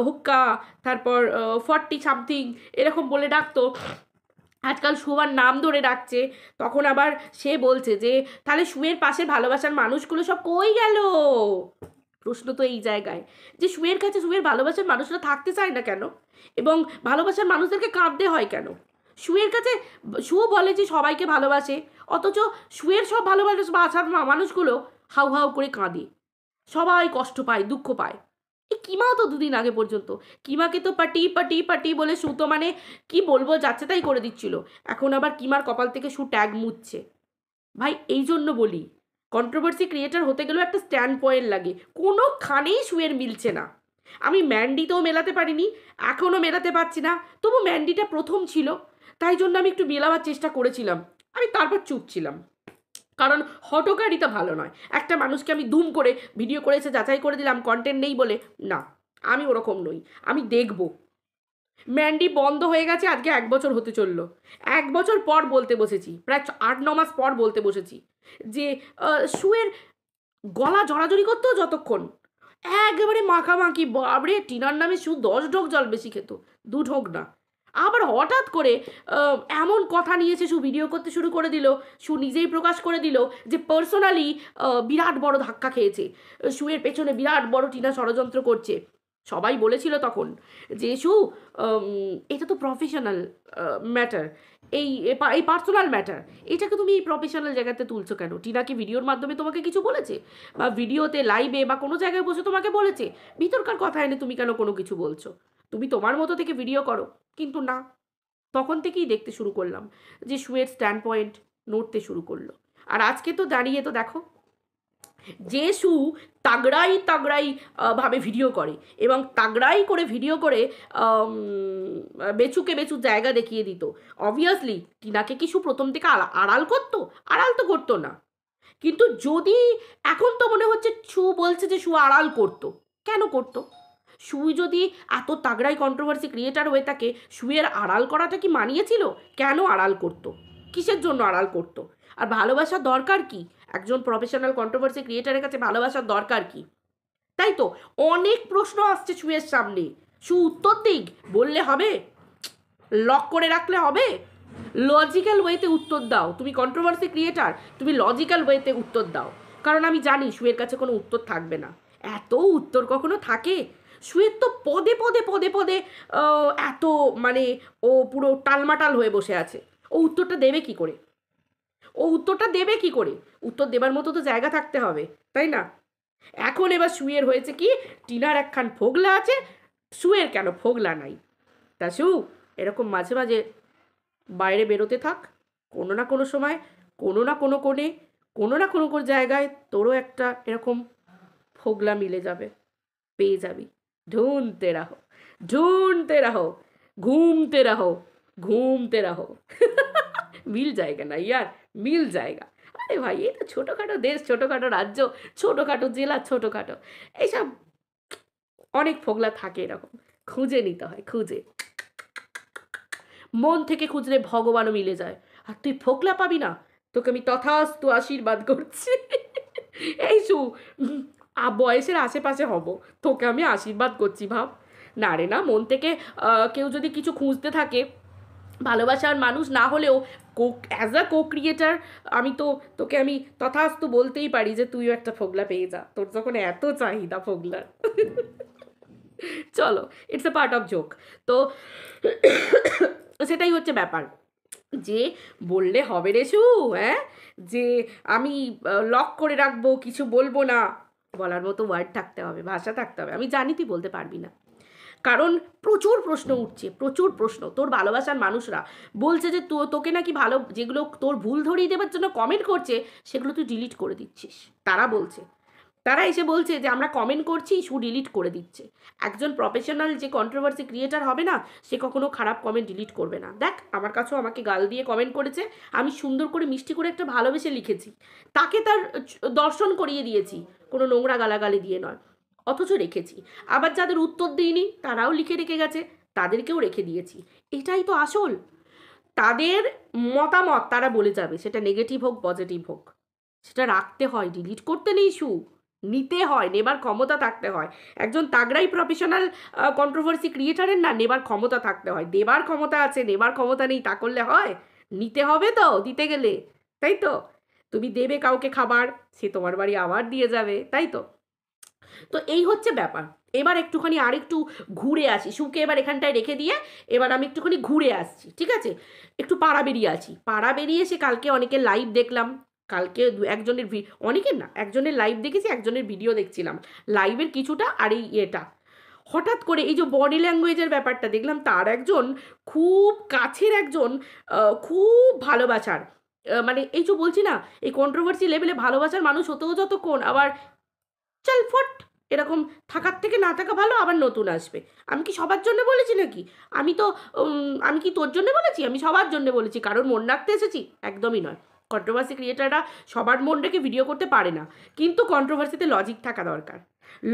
হুক্কা, তারপর 40 সামথিং এরকম বলে ডাকতো, আজকাল শুয়ার নাম ধরে ডাকছে। তখন আবার সে বলছে যে তাহলে শুয়ের পাশে ভালোবাসার মানুষগুলো সব কই গেল? প্রশ্ন তো এই জায়গায়, যে শুয়ের কাছে শুয়ের ভালোবাসার মানুষরা থাকতে চায় না কেন, এবং ভালোবাসার মানুষদেরকে কাঁদতে হয় কেন? শুয়ের কাছে শু বলে যে সবাইকে ভালোবাসে, অথচ শুয়ের সব ভালোবাসার মানুষগুলো হাউ হাউ করে কাঁদে, সবাই কষ্ট পায়, দুঃখ পায়। এই কিমাও তো 2 দিন আগে পর্যন্ত, কিমাকে তো পাটি পাটি পাটি বলে শু তো মানে কি বলবো, যাচ্ছে তাই করে দিচ্ছিল। এখন আবার কিমার কপাল থেকে শু ট্যাগ মুছছে। ভাই এই জন্য বলি, কন্ট্রোভার্সি ক্রিয়েটার হতে গেলেও একটা স্ট্যান্ড পয়েন্ট লাগে, কোনোখানেই শুয়ের মিলছে না। আমি ম্যান্ডিতেও মেলাতে পারিনি, এখনও মেলাতে পারছি না, তবু ম্যান্ডিটা প্রথম ছিল, তাই জন্য আমি একটু মেলাবার চেষ্টা করেছিলাম। আমি তারপর চুপ ছিলাম, কারণ হটকারিতা ভালো নয়। একটা মানুষকে আমি দুম করে ভিডিও করেছে যাচাই করে দিলাম কন্টেন্ট নেই বলে, না, আমি ওরকম নই। আমি দেখব। ম্যান্ডি বন্ধ হয়ে গেছে আজকে 1 বছর হতে চললো, 1 বছর পর বলতে বসেছি, প্রায় 8-9 মাস পর বলতে বসেছি যে শুয়ের গলা জড়াজড়ি করতো যতক্ষণ, একেবারে মাখামাখি, বাবরে টিনার নামে শু 10 ঢোক জল বেশি খেত, 2 ঢোক না। আবার হঠাৎ করে এমন কথা নিয়েছে, শু ভিডিও করতে শুরু করে দিল, শু নিজেই প্রকাশ করে দিল যে পার্সোনালি বিরাট বড় ধাক্কা খেয়েছে, শুয়ের পেছনে বিরাট বড় টিনা ষড়যন্ত্র করছে। সবাই বলেছিল তখন যে শু এটা তো প্রফেশনাল ম্যাটার, এই পার্সোনাল ম্যাটার, এটাকে তুমি এই প্রফেশনাল জায়গাতে তুলছো কেন? টিনা কি ভিডিওর মাধ্যমে তোমাকে কিছু বলেছে, বা ভিডিওতে লাইভে বা কোনো জায়গায় বসে তোমাকে বলেছে? ভিতরকার কথা এনে তুমি কেন কোনো কিছু বলছো? তুমি তোমার মতো থেকে ভিডিও করো। কিন্তু না, তখন থেকেই দেখতে শুরু করলাম যে শুয়ের স্ট্যান্ড পয়েন্ট নড়তে শুরু করলো। আর আজকে তো দাঁড়িয়ে তো দেখো, যে শু তাগড়াই তাগড়াই ভাবে ভিডিও করে এবং তাগড়াই করে ভিডিও করে বেচুকে বেচুর জায়গা দেখিয়ে দিত, অবভিয়াসলি টিনাকে কি শু প্রথম থেকে আড়াল করতো? আড়াল তো করতো না। কিন্তু যদি এখন তো মনে হচ্ছে শু বলছে যে শু আড়াল করতো, কেন করতো? শু যদি এত তাগড়াই কন্ট্রোভার্সি ক্রিয়েটার হয়ে থাকে, শুয়ের আড়াল করাটা কি মানিয়েছিল? কেন আড়াল করতো? কিসের জন্য আড়াল করতো? আর ভালোবাসার দরকার কি? একজন প্রফেশনাল কন্ট্রোভার্সি ক্রিয়েটারের কাছে ভালোবাসার দরকার কি? তাই তো অনেক প্রশ্ন আসছে শুয়ের সামনে, শু উত্তর দিক, বললে হবে? লক করে রাখলে হবে? লজিক্যাল ওয়েতে উত্তর দাও। তুমি কন্ট্রোভার্সি ক্রিয়েটার, তুমি লজিক্যাল ওয়েতে উত্তর দাও, কারণ আমি জানি শুয়ের কাছে কোনো উত্তর থাকবে না। এত উত্তর কখনো থাকে? শুয়ের তো পদে পদে পদে পদে এত মানে ও পুরো টালমাটাল হয়ে বসে আছে, ও উত্তরটা দেবে কি করে? উত্তর দেবার মতো তো জায়গা থাকতে হবে, তাই না? এখন এবার শুয়ের হয়েছে কি, টিনার একখান ফোগলা আছে, শুয়ের কেন ফোগলা নাই? তা শু এরকম মাঝে মাঝে বাইরে বেরোতে থাক, কোনো না কোনো সময়, কোনো না কোনো কোণে, কোনো না কোনো জায়গায় তোরও একটা এরকম ফোগলা মিলে যাবে, পেয়ে যাবি। ঢুনতে রাহো, ঢুনতে রাহো, ঘুমতে রাহো, ঘুমতে রাহো। মিল জায়গা না ইয়ার, মিল জায়গা। আরে ভাই, এই তো ছোটোখাটো দেশ, ছোটোখাটো রাজ্য, ছোটোখাটো জেলা, ছোটোখাটো এইসব অনেক ফোগলা থাকে, এরকম খুঁজে নিতে হয়, খুঁজে মন থেকে খুঁজলে ভগবানও মিলে যায়। আর তুই ফোকলা পাবি না, তোকে আমি তথাস্তু আশীর্বাদ করছি। এই শু, বয়সের আশেপাশে হব, তোকে আমি আশীর্বাদ করছি ভাব। না রে না, মন থেকে কেউ যদি কিছু খুঁজতে থাকে, ভালোবাসার মানুষ না হলেও অ্যাজ আ কো ক্রিয়েটার আমি তো তোকে আমি তথাস্তু বলতেই পারি যে তুইও একটা ফোগলা পেয়ে যা, তোর যখন এত চাহিদা ফোগলার। চলো, it's a part of joke. তো সেটাই হচ্ছে ব্যাপার, যে বললে হবে রে শু, হ্যাঁ, যে আমি লক করে রাখবো, কিছু বলবো না, বলার মতো ওয়ার্ড থাকতে হবে, ভাষা থাকতে হবে। আমি জানি তুই বলতে পারবি না, কারণ প্রচুর প্রশ্ন উঠছে, প্রচুর প্রশ্ন। তোর ভালোবাসার মানুষরা বলছে যে তোকে নাকি ভালো, যেগুলো তোর ভুল ধরিয়ে দেওয়ার জন্য কমেন্ট করছে সেগুলো তুই ডিলিট করে দিচ্ছিস। তারা বলছে, তারা এসে বলছে যে আমরা কমেন্ট করছি, শু ডিলিট করে দিচ্ছে। একজন প্রফেশনাল যে কন্ট্রোভার্সি ক্রিয়েটার হবে না, সে কখনো খারাপ কমেন্ট ডিলিট করবে না। দেখ, আমার কাছেও আমাকে গাল দিয়ে কমেন্ট করেছে, আমি সুন্দর করে মিষ্টি করে একটা ভালোবেসে লিখেছি, তাকে তার দর্শন করিয়ে দিয়েছি, কোনো নোংরা গালাগালি দিয়ে নয়, অথচ রেখেছি। আবার যাদের উত্তর দিইনি তারাও লিখে রেখে গেছে, তাদেরকেও রেখে দিয়েছি। এটাই তো আসল, তাদের মতামত তারা বলে যাবে, সেটা নেগেটিভ হোক পজিটিভ হোক, সেটা রাখতে হয়, ডিলিট করতে নেই শু, নিতে হয়, নেবার ক্ষমতা থাকতে হয়। একজন তাগড়াই প্রফেশনাল কন্ট্রোভার্সি ক্রিয়েটারের না নেবার ক্ষমতা থাকতে হয়। দেবার ক্ষমতা আছে, নেবার ক্ষমতা নেই, তা করলে হয়? নিতে হবে তো দিতে গেলে, তাই তো? তুমি দেবে কাউকে খাবার, সে তোমার বাড়ি আবার দিয়ে যাবে, তাই তো? তো এই হচ্ছে ব্যাপার। এবার একটুখানি আরেকটু ঘুরে আসি, শুকে এবার এখানটায় রেখে দিয়ে এবার আমি একটুখানি ঘুরে আসছি, ঠিক আছে? একটু পাড়া বেরিয়ে আছি, পাড়া বেরিয়ে এসে কালকে অনেকের লাইভ দেখলাম, কালকে একজনের অনেকের না, একজনের লাইভ দেখেছি, একজনের ভিডিও দেখছিলাম, লাইভের কিছুটা আর এই এটা হঠাৎ করে এই যে বডি ল্যাঙ্গুয়েজের ব্যাপারটা দেখলাম, তার একজন খুব কাছের একজন খুব ভালোবাসার, মানে এই যে বলছি না, এই কন্ট্রোভার্সি লেভেলে ভালোবাসার মানুষ হতেও যতক্ষণ, আবার চল ফট এরকম থাকার থেকে না থাকা ভালো, আবার নতুন আসবে। আমি কি সবার জন্য বলেছি নাকি? আমি তো আমি কি তোর জন্য বলেছি? আমি সবার জন্য বলেছি, কারণ মন রাখতে এসেছি? একদমই নয়। কন্ট্রোভার্সি ক্রিয়েটাররা সবার মন রেখে ভিডিও করতে পারে না, কিন্তু কন্ট্রোভার্সিতে লজিক থাকা দরকার।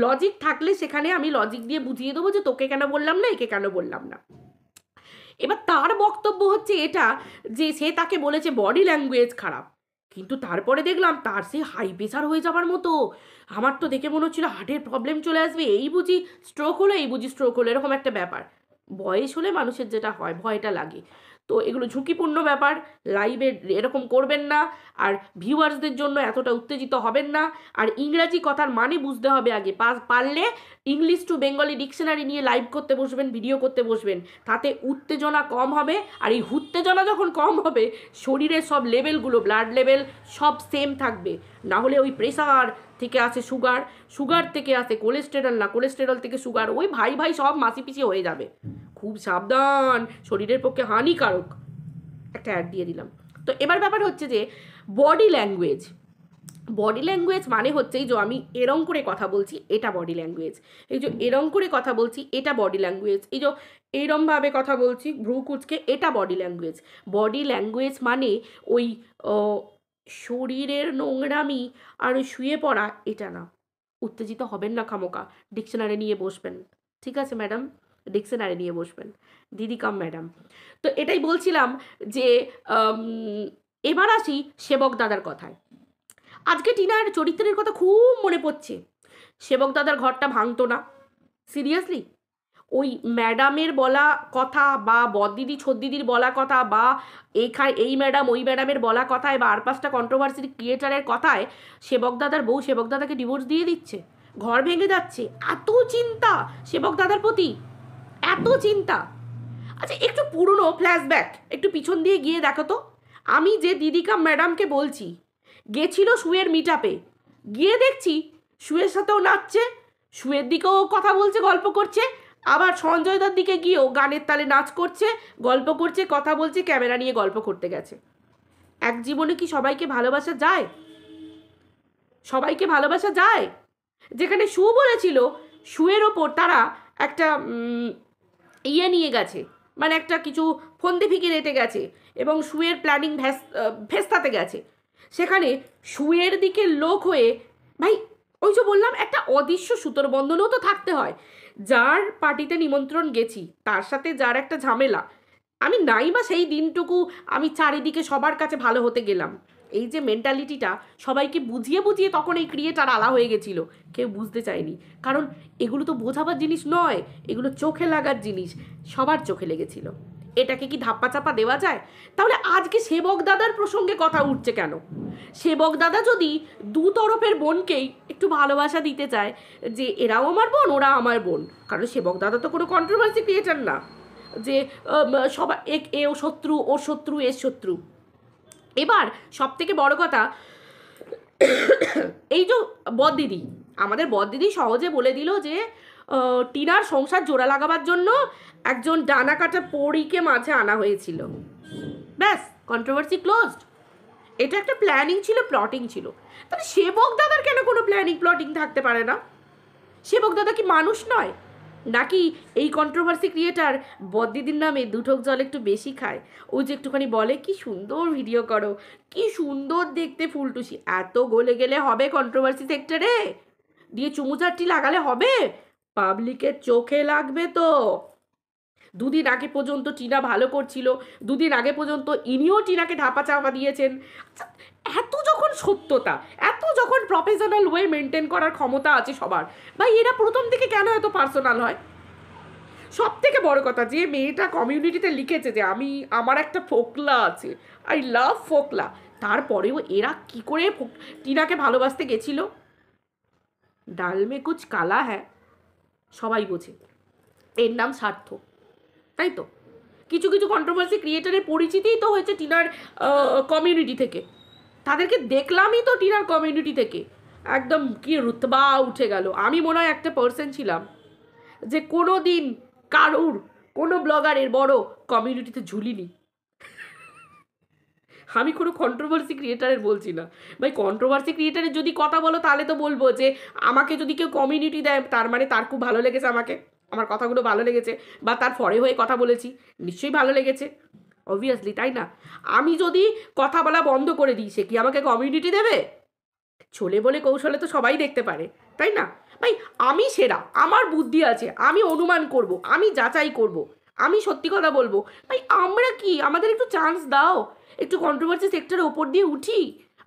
লজিক থাকলে সেখানে আমি লজিক দিয়ে বুঝিয়ে দেবো যে তোকে কেন বললাম না, একে কেন বললাম না। এবার তার বক্তব্য হচ্ছে এটা, যে সে তাকে বলেছে বডি ল্যাঙ্গুয়েজ খারাপ, কিন্তু তারপরে দেখলাম তার সেই হাই প্রেশার হয়ে যাবার মতো। আমার তো দেখে মনে হচ্ছিল হার্টের প্রবলেম চলে আসবে, এই বুঝি স্ট্রোক হলো, এই বুঝি স্ট্রোক হলো, এরকম একটা ব্যাপার। বয়স হলে মানুষের যেটা হয়, ভয়টা লাগে। তো এগুলো ঝুঁকিপূর্ণ ব্যাপার, লাইভে এরকম করবেন না, আর ভিউয়ার্সদের জন্য এতটা উত্তেজিত হবেন না। আর ইংরাজি কথার মানে বুঝতে হবে আগে, পারলে ইংলিশ টু বেঙ্গলি ডিকশনারি নিয়ে লাইভ করতে বসবেন, ভিডিও করতে বসবেন, তাতে উত্তেজনা কম হবে। আর এই উত্তেজনা যখন কম হবে, শরীরের সব লেভেলগুলো, ব্লাড লেভেল সব সেম থাকবে। না হলে ওই প্রেশার থেকে আসে সুগার, সুগার থেকে আসে কোলেস্টেরল, না কোলেস্টেরল থেকে সুগার, ওই ভাই ভাই সব মাসি পিসি হয়ে যাবে। খুব সাবধান, শরীরের পক্ষে হানিকারক। একটা অ্যাড দিয়ে দিলাম। তো এবার ব্যাপার হচ্ছে যে বডি ল্যাঙ্গুয়েজ, বডি ল্যাঙ্গুয়েজ মানে হচ্ছে এই যে আমি এরম করে কথা বলছি, এটা বডি ল্যাঙ্গুয়েজ। এই যে এরম করে কথা বলছি, এটা বডি ল্যাঙ্গুয়েজ। এই যে এইরমভাবে কথা বলছি ভ্রু কুচকে, এটা বডি ল্যাঙ্গুয়েজ। বডি ল্যাঙ্গুয়েজ মানে ওই শরীরের নোংরামি আর শুয়ে পড়া, এটা না। উত্তেজিত হবেন না খামোকা, ডিকশনারি নিয়ে বসবেন, ঠিক আছে ম্যাডাম? ডিকশনারি নিয়ে বসবেন, দিদি কাম ম্যাডাম। তো এটাই বলছিলাম যে এবার আসি সেবক দাদার কথায়। আজকে টিনার চরিত্রের কথা খুব মনে পড়ছে। সেবক দাদার ঘরটা ভাঙতো না, সিরিয়াসলি। ওই ম্যাডামের বলা কথা, বা বদিদি ছোদ্দিদির বলা কথা, বা এই ম্যাডাম ওই ম্যাডামের বলা কথায়, বা আর পাঁচটা কন্ট্রোভার্সির ক্রিয়েটারের কথায় সেবক দাদার বউ সেবক দাদাকে ডিভোর্স দিয়ে দিচ্ছে, ঘর ভেঙে যাচ্ছে। এত চিন্তা সেবক দাদার প্রতি, এত চিন্তা। আচ্ছা, একটু পুরনো ফ্ল্যাশব্যাক একটু পিছন দিয়ে গিয়ে দেখো তো। আমি যে দিদিকা ম্যাডামকে বলছি, গেছিল শুয়ের মিটআপে, গিয়ে দেখছি শুয়ের সাথেও নাচছে, শুয়ের দিকেও কথা বলছে, গল্প করছে, আবার সঞ্জয়দার দিকে গিয়েও গানের তালে নাচ করছে, গল্প করছে, কথা বলছে, ক্যামেরা নিয়ে গল্প করতে গেছে। এক জীবনে কি সবাইকে ভালোবাসা যায়? সবাইকে ভালোবাসা যায়? যেখানে শু বলেছিল শুয়ের ওপর তারা একটা ইয়ে নিয়ে গেছে, মানে একটা কিছু ফন্দি ফিকির এঁটে গেছে, এবং শুয়ের প্ল্যানিং ভেস্তাতে গেছে, সেখানে শুয়ের দিকে লোক হয়ে, ভাই ওই যে বললাম একটা অদৃশ্য সুতোর বন্ধনও তো থাকতে হয়। যার পার্টিতে নিমন্ত্রণ গেছি তার সাথে যার একটা ঝামেলা, আমি নাই বা সেই দিনটুকু আমি চারিদিকে সবার কাছে ভালো হতে গেলাম, এই যে মেন্টালিটিটা সবাইকে বুঝিয়ে বুঝিয়ে তখন এই ক্রিয়েটার আলা হয়ে গেছিল, কেউ বুঝতে চায়নি। কারণ এগুলো তো বোঝাবার জিনিস নয়, এগুলো চোখে লাগার জিনিস, সবার চোখে লেগেছিল। এটাকে কি ধাপ্পা চাপা দেওয়া যায়? তাহলে আজকে সেবক দাদার প্রসঙ্গে কথা উঠছে কেন? সেবক দাদা যদি দু তরফের বোনকেই একটু ভালোবাসা দিতে চায়, যে এরাও আমার বোন ওরা আমার বোন, কারণ সেবক দাদা তো কোনো কন্ট্রোভার্সি ক্রিয়েটার না যে সবাই এও শত্রু ও শত্রু এর শত্রু। এবার সব থেকে বড় কথা, এই যে বদদিদি, আমাদের বদদিদি সহজে বলে দিল যে টিনার সংসার জোড়া লাগাবার জন্য একজন ডানা কাটা পরীকে মাঝে আনা হয়েছিল, ব্যাস কন্ট্রোভার্সি ক্লোজড। এটা একটা প্ল্যানিং ছিল, প্লটিং ছিল। তাহলে সেবক দাদার কেন কোনো প্ল্যানিং প্লটিং থাকতে পারে না? সেবক দাদা কি মানুষ নয়? নাকি এই কন্ট্রোভার্সি ক্রিয়েটার বদদিদির নামে দুঠোক জল একটু বেশি খায়? ও যে একটুখানি বলে কি সুন্দর ভিডিও করো, কি সুন্দর দেখতে ফুলটুসি, এত গলে গেলে হবে কন্ট্রোভার্সি সেক্টরে? দিয়ে চুমুচারটি লাগালে হবে? পাবলিকের চোখে লাগবে তো। দুদিন আগে পর্যন্ত টিনা ভালো করছিল, দুদিন আগে পর্যন্ত ইনিও টিনাকে ঢাপা চাপা দিয়েছেন। এত যখন সত্যতা, এত যখন প্রফেশনাল ওয়ে মেনটেন করার ক্ষমতা আছে সবার, ভাই এরা প্রথম থেকে কেন এত পার্সোনাল হয়? সব থেকে বড় কথা, যে মেয়েটা কমিউনিটিতে লিখেছে যে আমার একটা ফোকলা আছে, আই লাভ ফোকলা, তারপরেও এরা কি করে টিনাকে ভালোবাসতে গেছিল? ডাল মে কুচ কালা হ্যাঁ, সবাই বোঝে। এর নাম স্বার্থ, তাই তো? কিছু কিছু কন্ট্রোভার্সি ক্রিয়েটারের পরিচিতিই তো হয়েছে টিনার কমিউনিটি থেকে। তাদেরকে দেখলামই তো টিনার কমিউনিটি থেকে, একদম কি রুতবা উঠে গেল। আমি মনে হয় একটা পার্সন ছিলাম যে কোনো দিন কারুর কোনো ব্লগারের বড় কমিউনিটিতে ঝুলিনি। আমি কোনো কন্ট্রোভার্সি ক্রিয়েটারের বলছি না ভাই, কন্ট্রোভার্সি ক্রিয়েটারের যদি কথা বলো তাহলে তো বলবো যে আমাকে যদি কেউ কমিউনিটি দেয় তার মানে তার খুব ভালো লেগেছে, আমাকে আমার কথাগুলো ভালো লেগেছে, বা তার ফরে হয়ে কথা বলেছি, নিশ্চয়ই ভালো লেগেছে, অবভিয়াসলি, তাই না? আমি যদি কথা বলা বন্ধ করে দিই, সে কি আমাকে কমিউনিটি দেবে? ছোলে বলে কৌশলে তো সবাই দেখতে পারে, তাই না? ভাই আমি সেরা, আমার বুদ্ধি আছে, আমি অনুমান করব, আমি যাচাই করব, আমি সত্যি কথা বলবো। ভাই আমরা কি, আমাদের একটু চান্স দাও, একটু কন্ট্রোভার্সি সেক্টরের ওপর দিয়ে উঠি।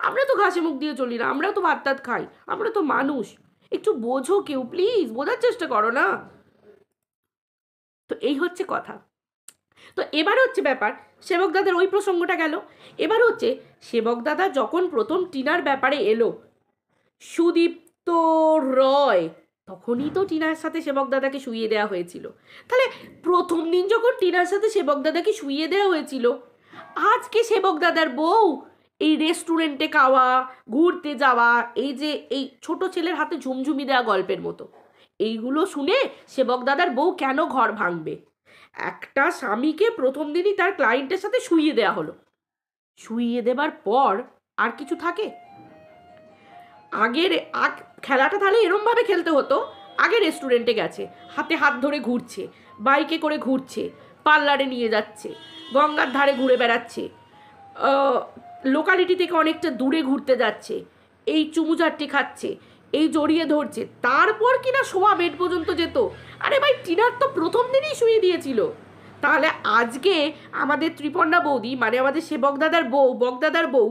আমরা তো ঘাসে মুখ দিয়ে চলি না, আমরাও তো ভাত টাত খাই, আমরা তো মানুষ, একটু বোঝো কেউ, প্লিজ বোঝার চেষ্টা করো না। তো এই হচ্ছে কথা। তো এবার হচ্ছে ব্যাপার, সেবক দাদার ওই প্রসঙ্গটা গেল। এবার হচ্ছে সেবক দাদা যখন প্রথম টিনার ব্যাপারে এলো, সুদীপ্ত রয়, তখনই তো টিনার সাথে সেবক দাদাকে শুইয়ে দেওয়া হয়েছিল। তাহলে প্রথম দিন যখন টিনার সাথে সেবক দাদাকে শুইয়ে দেওয়া হয়েছিল, আজকে সেবক দাদার বউ এই রেস্টুরেন্টে খাওয়া, ঘুরতে যাওয়া, এই যে এই ছোট ছেলের হাতে ঝুমঝুমি দেওয়া গল্পের মতো, এইগুলো শুনে সেবক দাদার বউ কেন ঘর ভাঙবে? একটা স্বামীকে প্রথম দিনই তার ক্লায়েন্টের সাথে শুইয়ে দেওয়া হলো, শুইয়ে দেবার পর আর কিছু থাকে? আগের খেলাটা তাহলে এরমভাবে খেলতে হতো, আগে রেস্টুরেন্টে গেছে, হাতে হাত ধরে ঘুরছে, বাইকে করে ঘুরছে, পার্লারে নিয়ে যাচ্ছে, গঙ্গার ধারে ঘুরে বেড়াচ্ছে, লোকালিটি থেকে অনেকটা দূরে ঘুরতে যাচ্ছে, এই চুমুচারটি খাচ্ছে, এই জড়িয়ে ধরছে, তারপর কিনা শোয়া বেড পর্যন্ত যেত। আরে ভাই টিনার তো প্রথম দিনই শুয়ে দিয়েছিল। তাহলে আজকে আমাদের ত্রিপর্ণা বৌদি, মানে আমাদের সেবক দাদার বউ, বকদাদার বউ,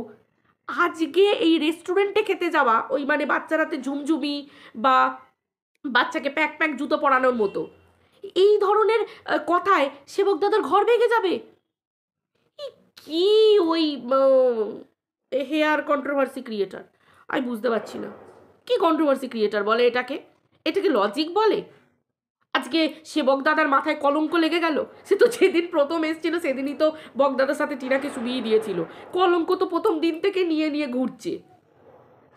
আজকে এই রেস্টুরেন্টে খেতে যাওয়া, ওই মানে বাচ্চার হাতে ঝুমঝুমি বা বাচ্চাকে প্যাক প্যাক জুতো পরানোর মতো, এই ধরনের কথায় সেবক দাদার ঘর ভেঙে যাবে? কি ওই হেয়ার কন্ট্রোভার্সি ক্রিয়েটার, আমি বুঝতে পারছি না কি কন্ট্রোভার্সি ক্রিয়েটার বলে এটাকে? এটাকে লজিক বলে? আজকে সেবক দাদার মাথায় কলঙ্ক লেগে গেল? সে তো যেদিন প্রথম এসেছিল সেদিনই তো বকদাদার সাথে টিনাকে শুইয়ে দিয়েছিল, কলঙ্ক তো প্রথম দিন থেকে নিয়ে নিয়ে ঘুরছে।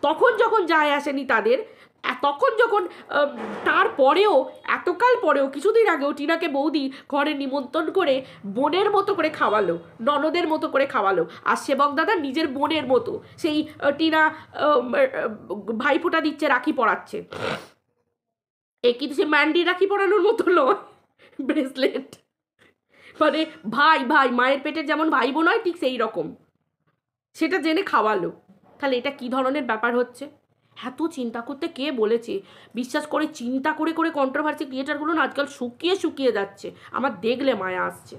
তখন যখন যায় আসেনি তাদের, তখন যখন তারপরেও এতকাল পরেও কিছুদিন আগেও টিনাকে বৌদি ঘরে নিমন্ত্রণ করে বোনের মতো করে খাওয়ালো, ননদের মতো করে খাওয়ালো, আর সেবক দাদা নিজের বোনের মতো সেই টিনা ভাইফোঁটা দিচ্ছে, রাখি পরাচ্ছে, এ কিন্তু সে ম্যান্ডি রাখি পরানোর মতো নয়, ব্রেসলেট, মানে ভাই ভাই মায়ের পেটের যেমন ভাই বোন হয় ঠিক সেই রকম, সেটা জেনে খাওয়ালো। তাহলে এটা কি ধরনের ব্যাপার হচ্ছে? এত চিন্তা করতে কে বলেছে? বিশ্বাস করে চিন্তা করে করে কন্ট্রোভার্সি ক্রিয়েটারগুলো না আজকাল শুকিয়ে শুকিয়ে যাচ্ছে, আমার দেখলে মায়া আসছে।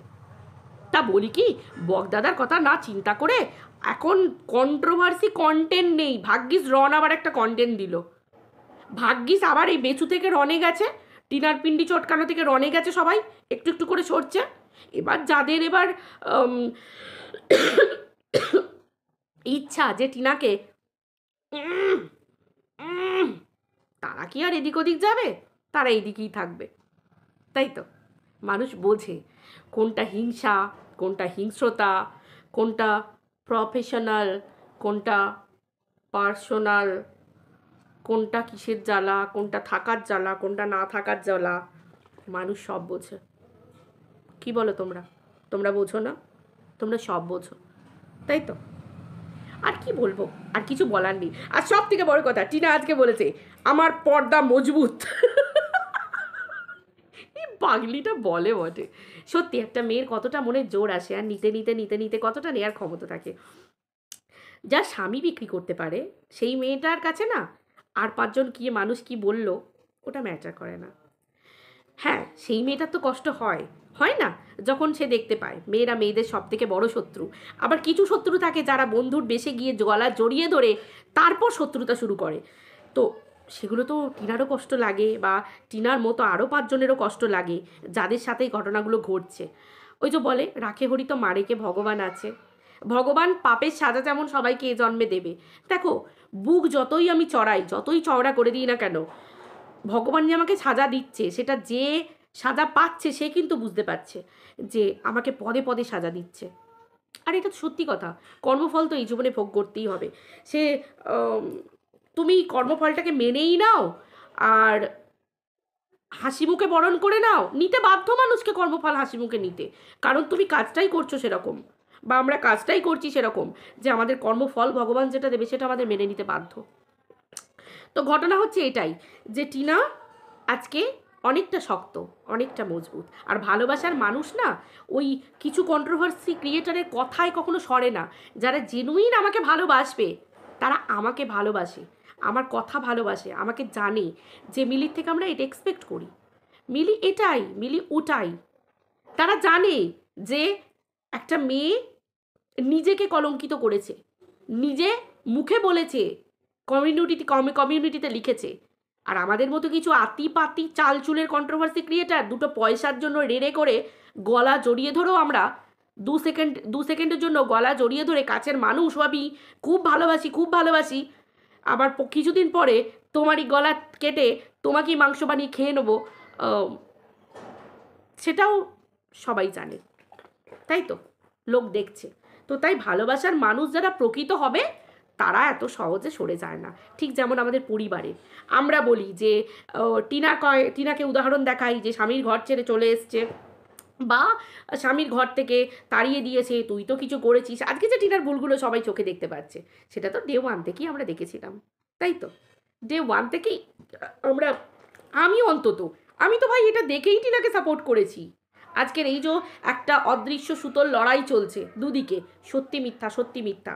তা বলি কি, বকদাদার কথা না চিন্তা করে এখন কন্ট্রোভার্সি কন্টেন্ট নেই। ভাগ্যিস রন আবার একটা কন্টেন্ট দিল, ভাগ্যিস আবার এই বেচু থেকে রনে গেছে, টিনার পিন্ডি চটকানো থেকে রনে গেছে, সবাই একটু একটু করে সরছে। এবার যাদের এবার ইচ্ছা যে টিনাকে, তারা কি আর এদিক ওদিক যাবে, তারা এইদিকেই থাকবে। তাই তো মানুষ বোঝে কোনটা হিংসা, কোনটা হিংস্রতা, কোনটা প্রফেশনাল, কোনটা পার্সোনাল, কোনটা কিসের জ্বালা, কোনটা থাকার জ্বালা, কোনটা না থাকার জ্বালা, মানুষ সব বোঝে। কি বলো তোমরা? তোমরা বোঝো না? তোমরা সব বোঝো, তাই তো? আর কি বলবো, আর কিছু বলার নেই। আর সব থেকে বড় কথা, টিনা আজকে বলেছে আমার পর্দা মজবুত। এই পাগলিটা বলে বটে। সত্যি একটা মেয়ের কতটা মনে জোর আসে, আর নিতে নিতে নিতে নিতে কতটা নেয়ার ক্ষমতা থাকে। যার স্বামী বিক্রি করতে পারে সেই মেয়েটার কাছে না আর পাঁচজন কি মানুষ কি বলল ওটা ম্যাটার করে না। হ্যাঁ, সেই মেয়েটার তো কষ্ট হয়, হয় না? যখন সে দেখতে পায় মেয়েরা মেয়েদের সব থেকে বড় শত্রু। আবার কিছু শত্রু থাকে যারা বন্ধুর বেশে গিয়ে গলা জড়িয়ে ধরে তারপর শত্রুতা শুরু করে। তো সেগুলো তো টিনারও কষ্ট লাগে, বা টিনার মতো আরও পাঁচজনেরও কষ্ট লাগে যাদের সাথে এই ঘটনাগুলো ঘটছে। ওই যে বলে রাখে হরি তো মারেকে ভগবান আছে। ভগবান পাপের সাজা যেমন সবাইকে এ জন্মে দেবে। দেখো, বুক যতই আমি চড়াই, যতই চওড়া করে দিই না কেন, ভগবান যে আমাকে সাজা দিচ্ছে, সেটা যে সাজা পাচ্ছে সে কিন্তু বুঝতে পারছে যে আমাকে পদে পদে সাজা দিচ্ছে। আর এটা সত্যি কথা, কর্মফল তো এই জীবনে ভোগ করতেই হবে। সে তুমি কর্মফলটাকে মেনেই নাও আর হাসি মুখে বরণ করে নাও, নিতে বাধ্য মানুষকে কর্মফল হাসি মুখে নিতে, কারণ তুমি কাজটাই করছো সেরকম, বা আমরা কাজটাই করছি সেরকম যে আমাদের কর্মফল ভগবান যেটা দেবে সেটা আমাদের মেনে নিতে বাধ্য। তো ঘটনা হচ্ছে এটাই যে টিনা আজকে অনেকটা শক্ত, অনেকটা মজবুত। আর ভালোবাসার মানুষ না ওই কিছু কন্ট্রোভার্সি ক্রিয়েটারের কথায় কখনো সরে না। যারা জেনুইন আমাকে ভালোবাসবে তারা আমাকে ভালোবাসে, আমার কথা ভালোবাসে, আমাকে জানে যে মিলির থেকে আমরা এটা এক্সপেক্ট করি, মিলি এটাই, মিলি ওটাই। তারা জানে যে একটা মেয়ে নিজেকে কলঙ্কিত করেছে, নিজে মুখে বলেছে, কমিউনিটিতে লিখেছে। আর আমাদের মতো কিছু আতিপাতি চালচুলের কন্ট্রোভার্সি ক্রিয়েটার দুটো পয়সার জন্য রেড়ে করে গলা জড়িয়ে ধরেও আমরা দু সেকেন্ডের জন্য গলা জড়িয়ে ধরে কাছের মানুষ ভাবি খুব ভালোবাসি, খুব ভালোবাসি, আবার কিছুদিন পরে তোমারই গলা কেটে তোমাকেই মাংস বানিয়ে খেয়ে নেবো, সেটাও সবাই জানে। তাই তো, লোক দেখছে। তো তাই ভালোবাসার মানুষ যারা প্রকৃত হবে তারা এত সহজে সরে যায় না। ঠিক যেমন আমাদের পরিবারে আমরা বলি যে টিনাকে উদাহরণ দেখাই যে স্বামীর ঘর ছেড়ে চলে এসছে, বা স্বামীর ঘর থেকে তাড়িয়ে দিয়েছে, তুই তো কিছু করেছিস। আজকে যে টিনার ভুলগুলো সবাই চোখে দেখতে পাচ্ছে সেটা তো ডে ওয়ান থেকেই আমরা দেখেছিলাম। তাই তো, ডে ওয়ান থেকেই আমি তো ভাই এটা দেখেই টিনাকে সাপোর্ট করেছি। আজকের এই যে একটা অদৃশ্য সুতোর লড়াই চলছে দুদিকে, সত্যি মিথ্যা, সত্যি মিথ্যা,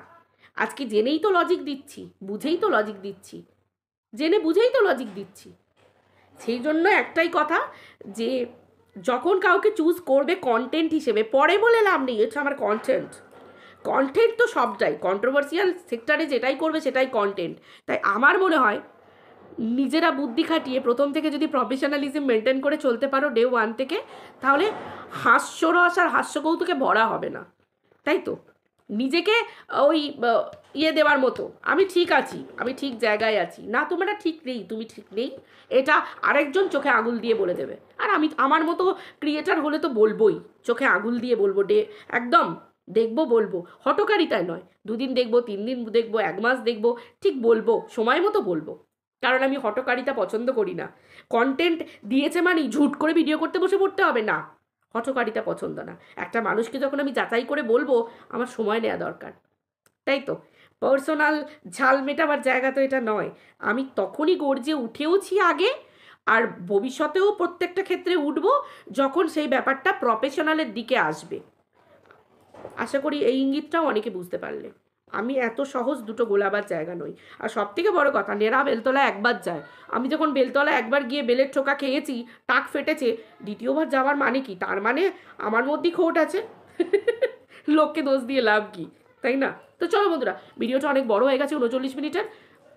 আজকে জেনেই তো লজিক দিচ্ছি, বুঝেই তো লজিক দিচ্ছি, জেনে বুঝেই তো লজিক দিচ্ছি। সেই জন্য একটাই কথা, যে যখন কাউকে চুজ করবে কন্টেন্ট হিসেবে, পরে বলে লাভ নেই হচ্ছে আমার কন্টেন্ট তো সবটাই কন্ট্রোভার্সিয়াল সেক্টরে যেটাই করবে সেটাই কন্টেন্ট। তাই আমার মনে হয় নিজেরা বুদ্ধি খাটিয়ে প্রথম থেকে যদি প্রফেশনালিজম মেনটেন করে চলতে পারো ডে ওয়ান থেকে, তাহলে হাস্যরস আর হাস্যকৌতুকে ভরা হবে না। তাই তো, নিজেকে ওই দেওয়ার মতো আমি ঠিক আছি, আমি ঠিক জায়গায় আছি, না তোমরা ঠিক নেই, তুমি ঠিক নেই, এটা আরেকজন চোখে আঙুল দিয়ে বলে দেবে। আর আমি আমার মতো ক্রিয়েটার হলে তো বলবোই, চোখে আঙুল দিয়ে বলবো, একদম দেখবো, বলবো, হটকারিতায় নয়। 2 দিন দেখবো, 3 দিন দেখবো, 1 মাস দেখবো, ঠিক বলবো, সময় মতো বলবো, কারণ আমি হটকারিতা পছন্দ করি না। কন্টেন্ট দিয়েছে মানে ঝুট করে ভিডিও করতে বসে পড়তে হবে না, হটকারিতা পছন্দ না। একটা মানুষকে যখন আমি যাচাই করে বলবো, আমার সময় নেওয়া দরকার। তাই তো, পার্সোনাল ঝাল মেটাবার জায়গা তো এটা নয়। আমি তখনই গর্জে উঠেওছি আগে, আর ভবিষ্যতেও প্রত্যেকটা ক্ষেত্রে উঠবো যখন সেই ব্যাপারটা প্রফেশনালের দিকে আসবে। আশা করি এই ইঙ্গিতটাও অনেকে বুঝতে পারলে। আমি এত সহজ দুটো গোলাবার জায়গা নই। আর সব থেকে বড় কথা, নেড়া বেলতলা একবার যায়। আমি যখন বেলতলা একবার গিয়ে বেলের ঠোকা খেয়েছি, টাক ফেটেছে, দ্বিতীয়বার যাওয়ার মানে কি? তার মানে আমার মধ্যেই খোট আছে। লোককে দোষ দিয়ে লাভ কি, তাই না? তো চলো বন্ধুরা, ভিডিওটা অনেক বড় হয়ে গেছে, 39 মিনিটের,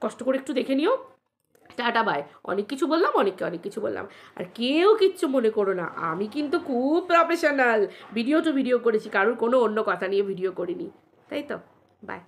কষ্ট করে একটু দেখে নিও। Tata bye. অনেক কিছু বললাম, অনেক কিছু বললাম, আর কেউ কিচ্ছু মনে করো না, আমি কিন্তু খুব প্রফেশনাল, ভিডিও টু ভিডিও করেছি, কারোর কোনো অন্য কথা নিয়ে ভিডিও করিনি, তাই তো? বাই।